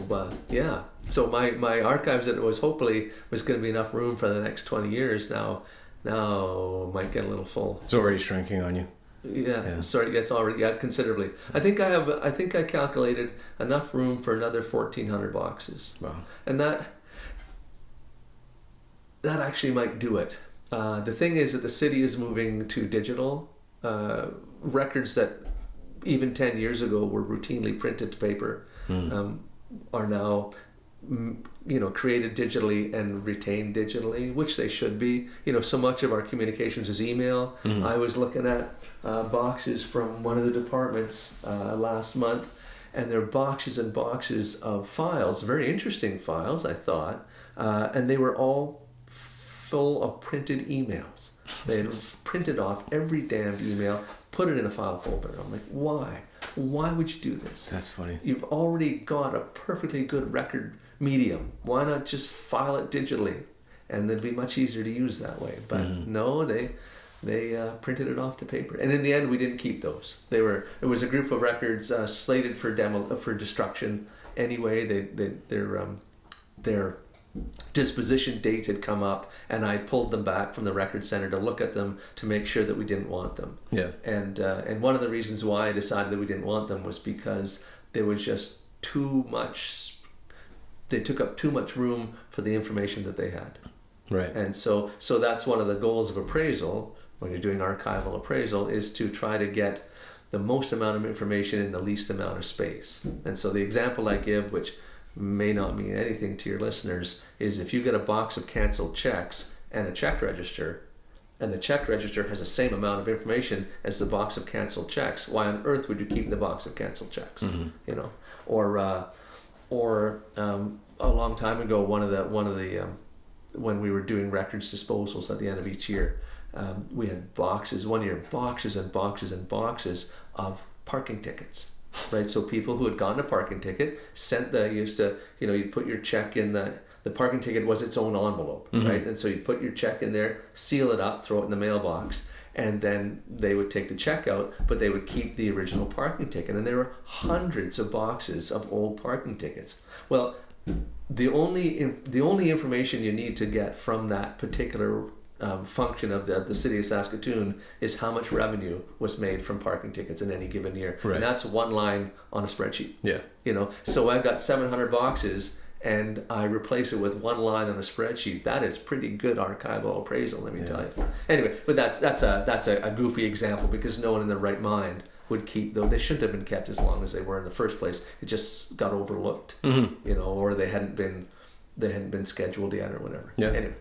my archives that was hopefully was going to be enough room for the next 20 years now might get a little full. It's already shrinking on you. Yeah. Sorry, it's already considerably. I think I calculated enough room for another 1,400 boxes. Wow. And that actually might do it. The thing is that the city is moving to digital. Records that even 10 years ago were routinely printed to paper are now created digitally and retained digitally, which they should be. So much of our communications is email. I was looking at boxes from one of the departments last month, and they're boxes and boxes of files, very interesting files, I thought, and they were all full of printed emails. They had printed off every damned email, put it in a file folder. I'm like, why? Why would you do this? That's funny. You've already got a perfectly good record medium. Why not just file it digitally? And it'd be much easier to use that way. But no, they printed it off to paper. And in the end, we didn't keep those. It was a group of records slated for destruction anyway. Their disposition date had come up, and I pulled them back from the record center to look at them to make sure that we didn't want them. Yeah. And one of the reasons why I decided that we didn't want them was because there was just too much. They took up too much room for the information that they had. Right. And so that's one of the goals of appraisal when you're doing archival appraisal, is to try to get the most amount of information in the least amount of space. And so the example I give, which may not mean anything to your listeners, is if you get a box of canceled checks and a check register, and the check register has the same amount of information as the box of canceled checks, why on earth would you keep the box of canceled checks? Or a long time ago, one of the when we were doing records disposals at the end of each year, we had boxes and boxes and boxes of parking tickets. Right, so people who had gotten a parking ticket you'd put your check in the parking ticket was its own envelope, right? And so you put your check in there, seal it up, throw it in the mailbox, and then they would take the check out, but they would keep the original parking ticket. And there were hundreds of boxes of old parking tickets. Well, the only information you need to get from that particular function of the city of Saskatoon is how much revenue was made from parking tickets in any given year. Right. And that's one line on a spreadsheet. Yeah. So I've got 700 boxes and I replace it with one line on a spreadsheet. That is pretty good archival appraisal, let me tell you. Anyway, but that's a goofy example because no one in their right mind would keep, though they shouldn't have been kept as long as they were in the first place. It just got overlooked, you know, or they hadn't been scheduled yet or whatever. Yeah. Anyway.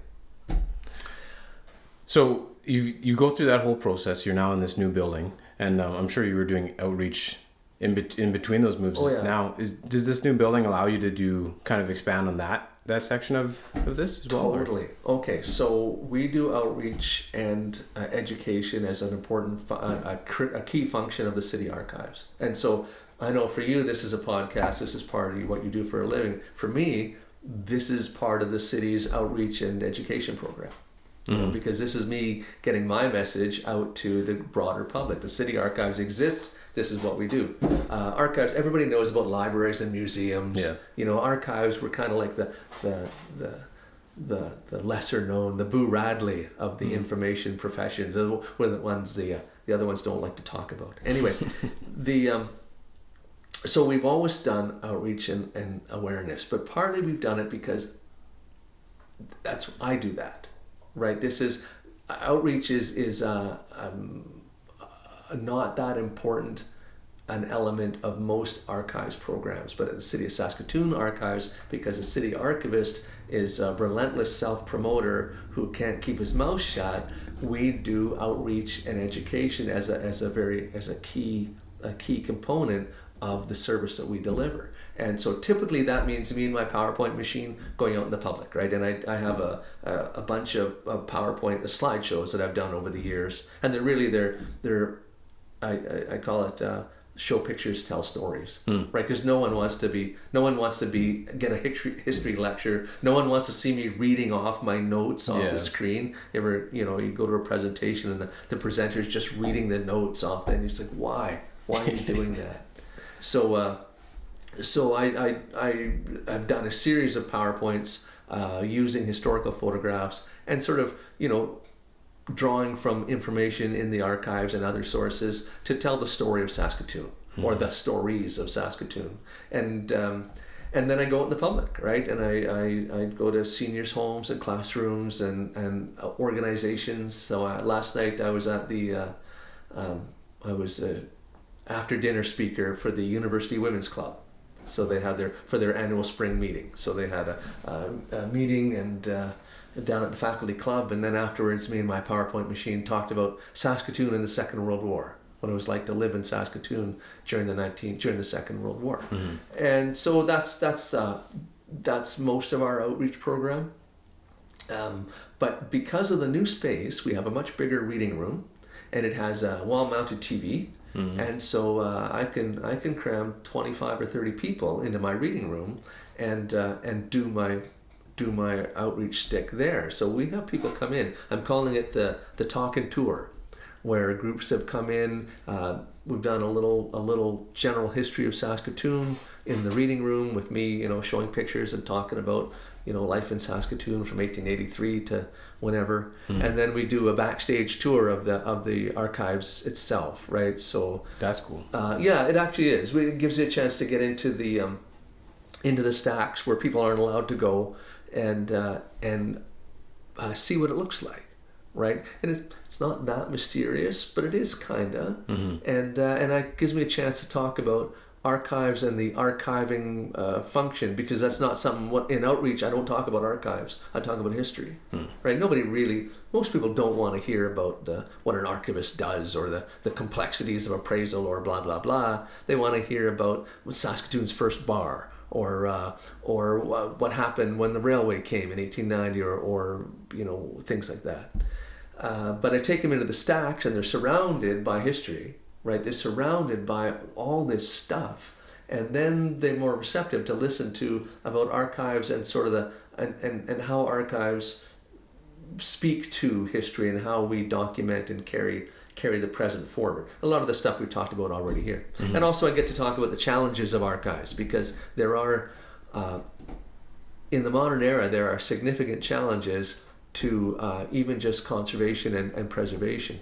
So you go through that whole process. You're now in this new building, and I'm sure you were doing outreach in between those moves. Oh, yeah. Now, does this new building allow you to do kind of expand on that section of this as well? Totally. Okay, so we do outreach and education as an important a key function of the city archives. And so I know for you, this is a podcast. This is part of what you do for a living. For me, this is part of the city's outreach and education program. You know, because this is me getting my message out to the broader public. The city archives exists. This is what we do. Archives. Everybody knows about libraries and museums. Yeah. You know, archives were kind of like the lesser known, the Boo Radley of the information professions. We're the ones the other ones don't like to talk about. Anyway, so we've always done outreach and awareness, but partly we've done it because I do that. Right, this is outreach is not that important an element of most archives programs, but at the City of Saskatoon archives, because the city archivist is a relentless self-promoter who can't keep his mouth shut, we do outreach and education as a key component of the service that we deliver. And so typically that means me and my PowerPoint machine going out in the public, right? And I have a bunch of PowerPoint slideshows that I've done over the years, and I call it show pictures, tell stories, right? Because no one wants to get a history lecture. No one wants to see me reading off my notes off the screen. You go to a presentation and the presenter's just reading the notes off, and you're just like, why are you doing that? So I've done a series of PowerPoints using historical photographs and sort of, drawing from information in the archives and other sources to tell the story of Saskatoon or the stories of Saskatoon. And then I go out in the public, right? And I go to seniors' homes and classrooms and organizations. So last night I was at I was after dinner speaker for the University Women's Club. So they had their annual spring meeting. So they had a meeting and down at the faculty club, and then afterwards me and my PowerPoint machine talked about Saskatoon in the Second World War, what it was like to live in Saskatoon during the Second World War. And so that's most of our outreach program. But because of the new space, we have a much bigger reading room, and it has a wall-mounted TV. And so I can cram 25 or 30 people into my reading room and do my outreach stick there. So we have people come in. I'm calling it the talk and tour, where groups have come in. We've done a little general history of Saskatoon in the reading room with me, showing pictures and talking about life in Saskatoon from 1883 to whenever. And then we do a backstage tour of the archives itself, right? So that's cool. Yeah, it actually is. It gives you a chance to get into the stacks where people aren't allowed to go and see what it looks like, right? And it's not that mysterious, but it is kinda. And that gives me a chance to talk about archives and the archiving function, because that's not something in outreach. I don't talk about archives. I talk about history, right? Most people don't want to hear about what an archivist does or the complexities of appraisal or blah blah blah. They want to hear about Saskatoon's first bar or what happened when the railway came in 1890 or things like that. But I take them into the stacks and they're surrounded by history. Right, they're surrounded by all this stuff, and then they're more receptive to listen to about archives and sort of and how archives speak to history and how we document and carry the present forward. A lot of the stuff we've talked about already here, and also I get to talk about the challenges of archives, because there are in the modern era there are significant challenges to even just conservation and preservation.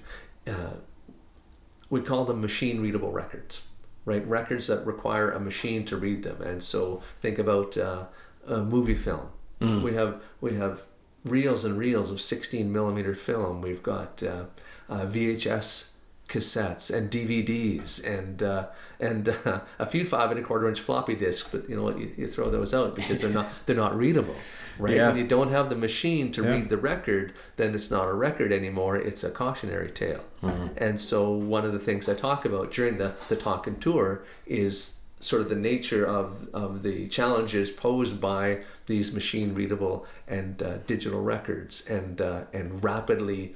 We call them machine readable records, right? Records that require a machine to read them. And so think about a movie film. We have reels and reels of 16 millimeter film. We've got VHS cassettes and DVDs and a few 5 1/4 inch floppy disks, but you know what, you throw those out because they're not readable, right? Yeah. When you don't have the machine to read the record, then it's not a record anymore, it's a cautionary tale. And so one of the things I talk about during the talk and tour is sort of the nature of the challenges posed by these machine readable and digital records and rapidly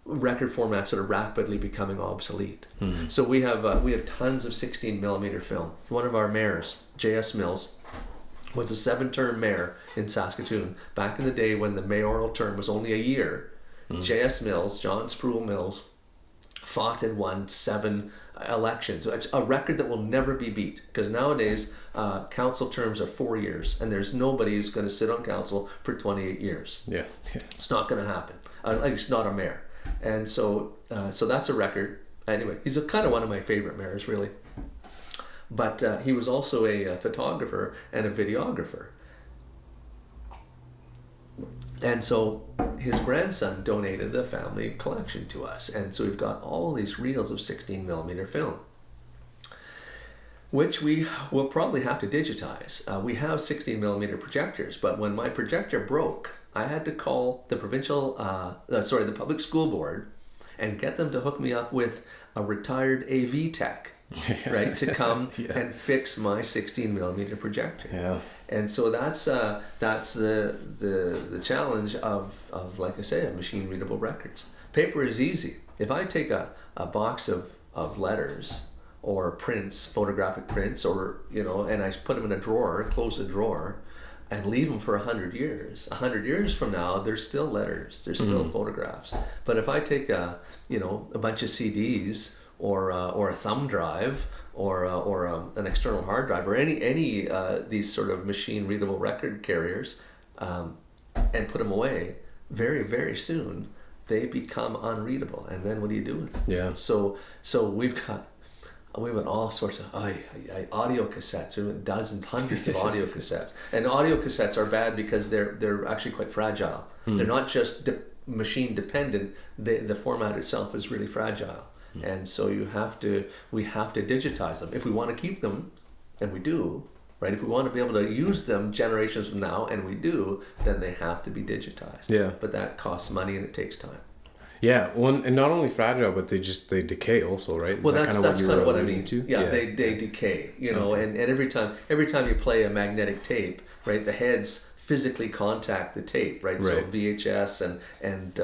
record formats that are rapidly becoming obsolete. So we have tons of 16 millimeter film. One of our mayors, J.S. Mills, was a 7-term mayor in Saskatoon back in the day when the mayoral term was only a year. J.S. Mills, John Sproul Mills, fought and won 7 elections. So it's a record that will never be beat, because nowadays council terms are 4 years, and there's nobody who's going to sit on council for 28 years. Yeah. It's not going to happen. At least not a mayor. And so that's a record. Anyway, he's kind of one of my favorite mayors, really. But he was also a photographer and a videographer. And so his grandson donated the family collection to us. And so we've got all these reels of 16 millimeter film, which we will probably have to digitize. We have 16 millimeter projectors, but when my projector broke, I had to call the the public school board and get them to hook me up with a retired AV tech, right, to come and fix my 16 millimeter projector. Yeah. And so that's the challenge of like I say, of machine readable records. Paper is easy. If I take a box of letters or prints, photographic prints, or and I put them in a drawer, close the drawer, and leave them for 100 years. 100 years from now, there's still letters, there's still photographs. But if I take a bunch of CDs or a thumb drive or an external hard drive or any these sort of machine readable record carriers and put them away, very, very soon they become unreadable. And then what do you do with them? Yeah. So we've got all sorts of audio cassettes. We've got dozens, hundreds of audio cassettes. And audio cassettes are bad because they're actually quite fragile. They're not just machine dependent. The format itself is really fragile. And so we have to digitize them if we want to keep them, and we do, right? If we want to be able to use them generations from now, and we do, then they have to be digitized. Yeah. But that costs money and it takes time. Yeah, well, and not only fragile, but they decay also, right? Well, that's kind of what I mean. To? Yeah, they decay, and every time you play a magnetic tape, right, the heads physically contact the tape, right? So VHS and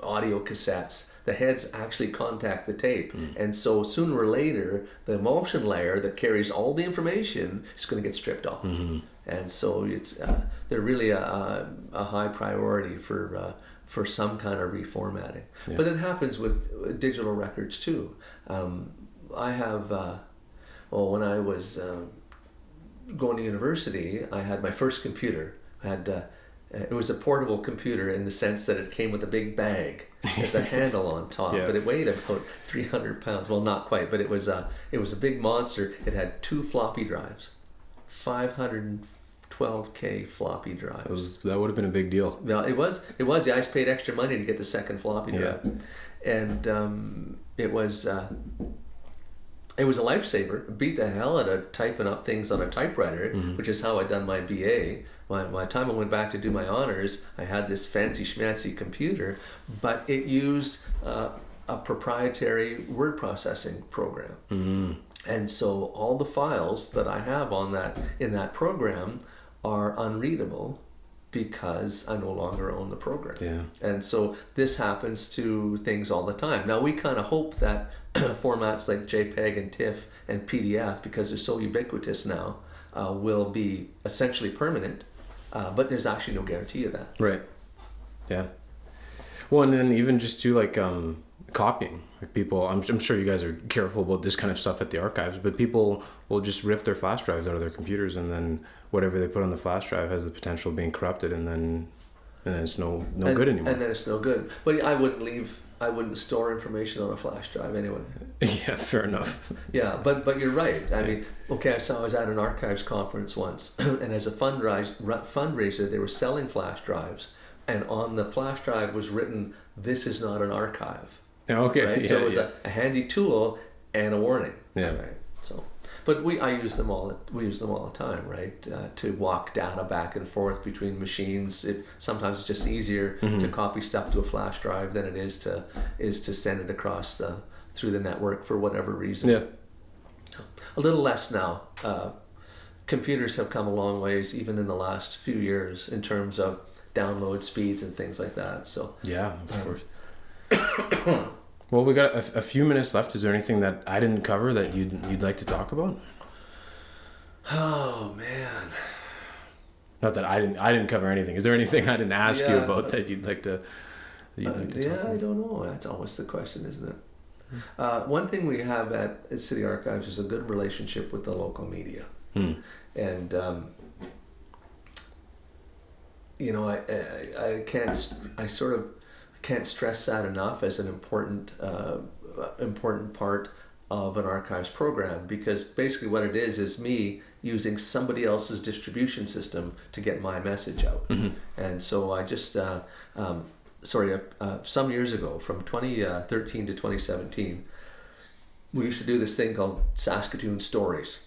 audio cassettes, the heads actually contact the tape. And so sooner or later, the emulsion layer that carries all the information is going to get stripped off. And so they're really a high priority for some kind of reformatting. Yeah. But it happens with digital records too. I have, when I was going to university, I had my first computer. It was a portable computer in the sense that it came with a big bag with a handle on top, but it weighed about 300 pounds. Well, not quite, but it was a big monster. It had 2 floppy drives, 512K floppy drives. That would have been a big deal. Well, it was. Yeah, I paid extra money to get the second floppy drive, and it was a lifesaver. It beat the hell out of typing up things on a typewriter, which is how I done my BA. By the time I went back to do my honors, I had this fancy schmancy computer, but it used a proprietary word processing program. And so all the files that I have in that program are unreadable because I no longer own the program. Yeah. And so this happens to things all the time. Now we kind of hope that formats like JPEG and TIFF and PDF, because they're so ubiquitous now, will be essentially permanent. But there's actually no guarantee of that. Right. Yeah. Well, and then even just to like copying. Like people, I'm sure you guys are careful about this kind of stuff at the archives, but people will just rip their flash drives out of their computers, and then whatever they put on the flash drive has the potential of being corrupted, and then it's no good anymore. And then it's no good. But I wouldn't store information on a flash drive anyway. Yeah, fair enough. Yeah, but you're right. I mean, okay, I was at an archives conference once, and as a fundraiser, they were selling flash drives, and on the flash drive was written, "This is not an archive." Okay. Right? Yeah, So it was yeah. a handy tool and a warning. Yeah. Right. So, but I use them all. We use them all the time, right? To walk data back and forth between machines. Sometimes it's just easier to copy stuff to a flash drive than it is to send it across through the network for whatever reason. Yeah. A little less now. Computers have come a long ways, even in the last few years, in terms of download speeds and things like that. So Yeah, of course. Well, we got a few minutes left. Is there anything that I didn't cover that you'd like to talk about? oh man, Not that I didn't cover anything. Is there anything I didn't ask you Yeah. about that you'd like to talk yeah, about? I don't know. That's always the question, isn't it? One thing we have at City Archives is a good relationship with the local media, and I sort of can't stress that enough as an important part of an archives program, because basically what it is me using somebody else's distribution system to get my message out. And so I just some years ago, from 2013 to 2017, we used to do this thing called Saskatoon Stories,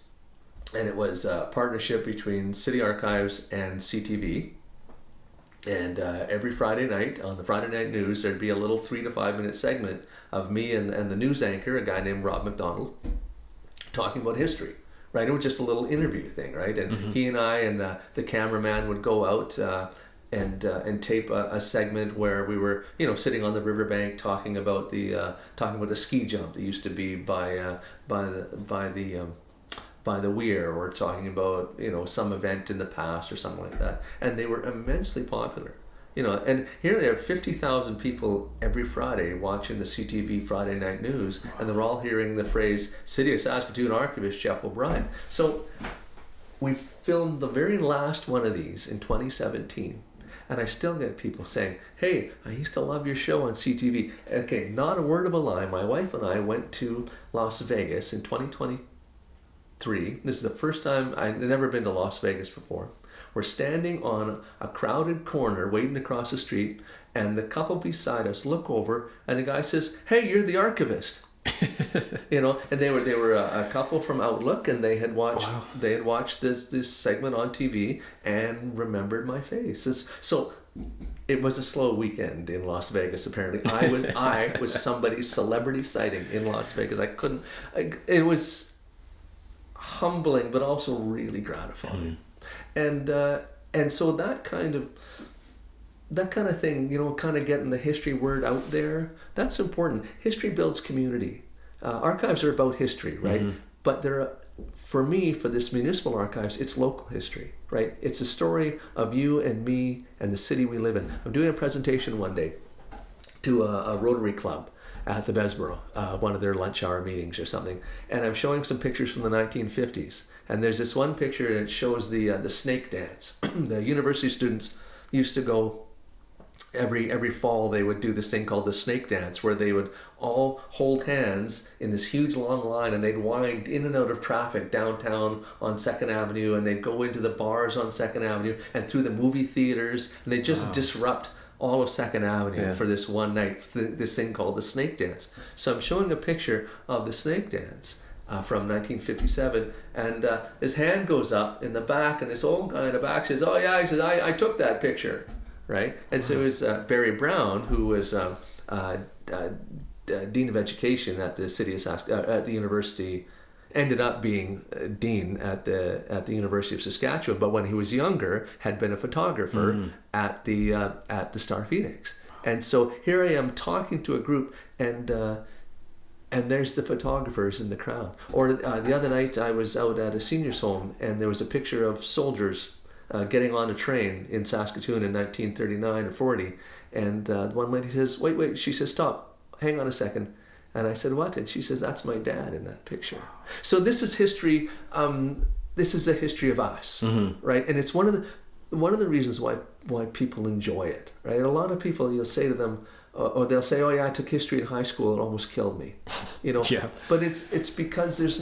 and it was a partnership between City Archives and CTV. And every Friday night on the Friday Night News, there'd be a little 3 to 5 minute segment of me and the news anchor, a guy named Rob McDonald, talking about history. Right, it was just a little interview thing, right? And he and I and the cameraman would go out and tape a segment where we were, sitting on the riverbank talking about the ski jump that used to be by the weir, or talking about some event in the past or something like that. And they were immensely popular. And here they have 50,000 people every Friday watching the CTV Friday Night News, and they're all hearing the phrase City of Saskatoon archivist Jeff O'Brien. So we filmed the very last one of these in 2017, and I still get people saying, "Hey, I used to love your show on CTV." Okay, not a word of a lie. My wife and I went to Las Vegas in 2023. This is the first time. I'd never been to Las Vegas before. We're standing on a crowded corner waiting to cross the street, and the couple beside us look over, and the guy says, "Hey, you're the archivist." And they were a couple from Outlook, and they had watched this segment on TV and remembered my face. So it was a slow weekend in Las Vegas. Apparently, I was somebody's celebrity sighting in Las Vegas. It was humbling, but also really gratifying. And so that kind of thing, kind of getting the history word out there, that's important. History builds community. Archives are about history, right? But for this municipal archives, it's local history, right? It's a story of you and me and the city we live in. I'm doing a presentation one day to a Rotary Club at the Besborough, one of their lunch hour meetings or something, and I'm showing some pictures from the 1950s. And there's this one picture that shows the snake dance. The university students used to go every fall. They would do this thing called the snake dance, where they would all hold hands in this huge long line, and they'd wind in and out of traffic downtown on 2nd Avenue, and they'd go into the bars on 2nd Avenue and through the movie theaters, and they'd just disrupt all of 2nd Avenue for this one night, this thing called the snake dance. So I'm showing a picture of the snake dance from 1957, and his hand goes up in the back, and this old guy in the back says, "Oh yeah," he says, I took that picture, right? And so it was Barry Brown, who was Dean of Education at the city of at the university, ended up being dean at the University of Saskatchewan, but when he was younger had been a photographer at the Star Phoenix. And so here I am talking to a group, and there's the photographers in the crowd. Or the other night I was out at a senior's home, and there was a picture of soldiers getting on a train in Saskatoon in 1939 or 40. And one lady says, wait, she says, "Stop, hang on a second." And I said, "What?" And she says, "That's my dad in that picture." So this is history. This is a history of us, right? And it's one of the reasons why people enjoy it, right? A lot of people, you'll say to them, or they'll say, "Oh yeah, I took history in high school. It almost killed me," Yeah. But it's because there's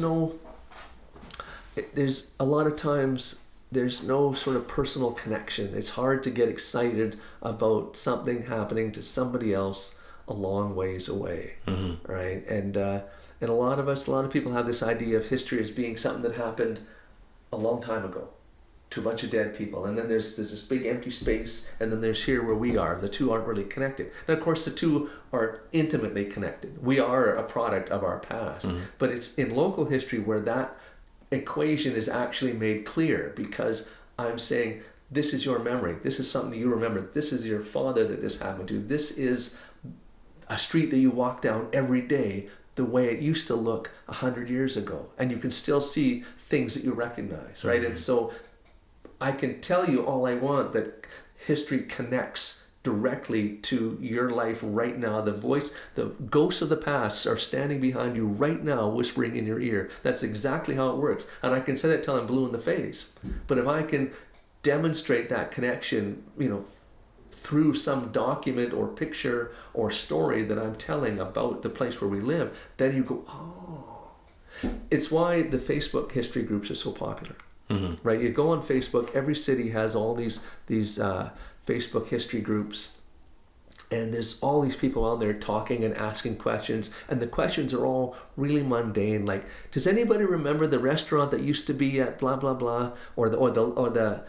a lot of times there's no sort of personal connection. It's hard to get excited about something happening to somebody else a long ways away, right? And a lot of people have this idea of history as being something that happened a long time ago to a bunch of dead people, and then there's this big empty space, and then there's here where we are. The two aren't really connected. Now, of course, the two are intimately connected. We are a product of our past, but it's in local history where that equation is actually made clear, because I'm saying, this is your memory. This is something that you remember. This is your father that this happened to. This is a street that you walk down every day the way it used to look 100 years ago. And you can still see things that you recognize, right? And so I can tell you all I want that history connects directly to your life right now. The ghosts of the past are standing behind you right now, whispering in your ear. That's exactly how it works. And I can say that till I'm blue in the face. But if I can demonstrate that connection, through some document or picture or story that I'm telling about the place where we live, then you go, oh. It's why the Facebook history groups are so popular, right? You go on Facebook, every city has all these Facebook history groups, and there's all these people on there talking and asking questions, and the questions are all really mundane, like, does anybody remember the restaurant that used to be at blah blah blah, or the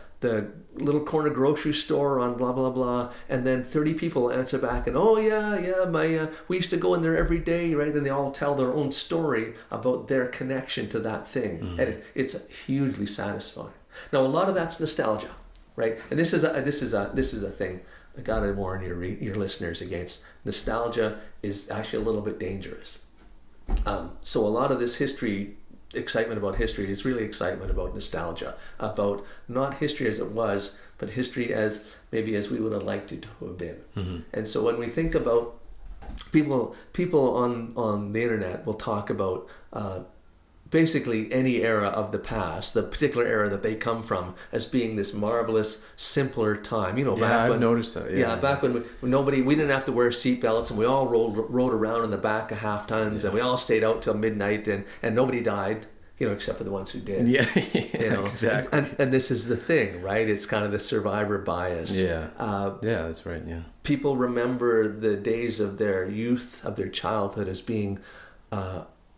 little corner grocery store on blah blah blah, and then 30 people answer back, and oh yeah, we used to go in there every day, right? And they all tell their own story about their connection to that thing, and it's hugely satisfying. Now, a lot of that's nostalgia, right? And this is a thing I gotta warn your listeners against. Nostalgia is actually a little bit dangerous. So a lot of this excitement about history is really excitement about nostalgia, about not history as it was, but history as we would have liked it to have been. And so when we think about people on the internet will talk about basically any era of the past, the particular era that they come from, as being this marvelous, simpler time. Back when I've noticed that. Back when we didn't have to wear seatbelts, and we all rode around in the back of half tons, and we all stayed out till midnight, and nobody died, except for the ones who did. Yeah, exactly. And this is the thing, right? It's kind of the survivor bias. Yeah, that's right. Yeah, people remember the days of their youth, of their childhood, as being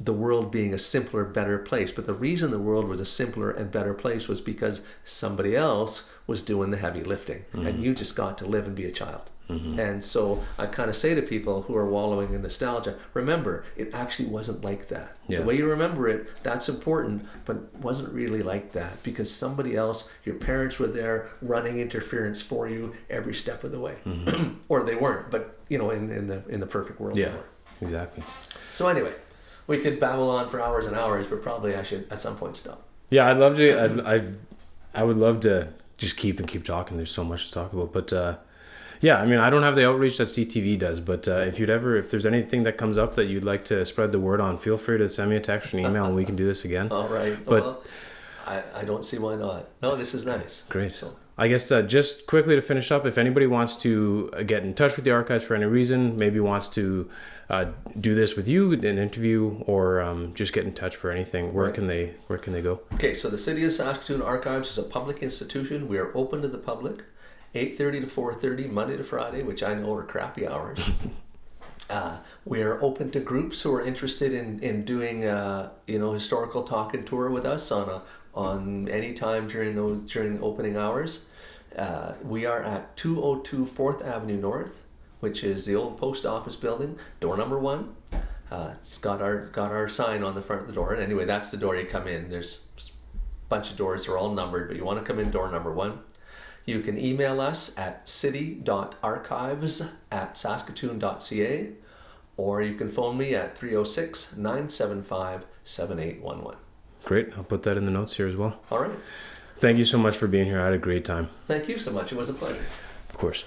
the world being a simpler, better place. But the reason the world was a simpler and better place was because somebody else was doing the heavy lifting, and you just got to live and be a child. And so I kind of say to people who are wallowing in nostalgia, remember, it actually wasn't like that. The way you remember it, that's important, but it wasn't really like that, because somebody else, your parents were there running interference for you every step of the way. Or they weren't, but in the perfect world. Yeah, exactly. So anyway, we could babble on for hours and hours, but probably I should at some point stop. Yeah, I'd love to. I would love to just keep talking. There's so much to talk about, but yeah, I mean, I don't have the outreach that CTV does, but if there's anything that comes up that you'd like to spread the word on, feel free to send me a text or an email, and we can do this again. All right. But well, I don't see why not. No, this is nice. Great. So I guess just quickly to finish up, if anybody wants to get in touch with the archives for any reason, maybe wants to do this with you, an interview, or just get in touch for anything, where can they go? Okay, so the City of Saskatoon Archives is a public institution. We are open to the public, 8:30 to 4:30, Monday to Friday, which I know are crappy hours. We are open to groups who are interested in doing historical talk and tour with us on any time during the opening hours. We are at 202 4th Avenue North, which is the old post office building, door number 1. It's got our sign on the front of the door, and anyway, that's the door you come in. There's a bunch of doors, they're all numbered, but you want to come in door number 1. You can email us at city.archives@saskatoon.ca, or you can phone me at 306-975-7811. Great. I'll put that in the notes here as well. All right. Thank you so much for being here. I had a great time. Thank you so much. It was a pleasure. Of course.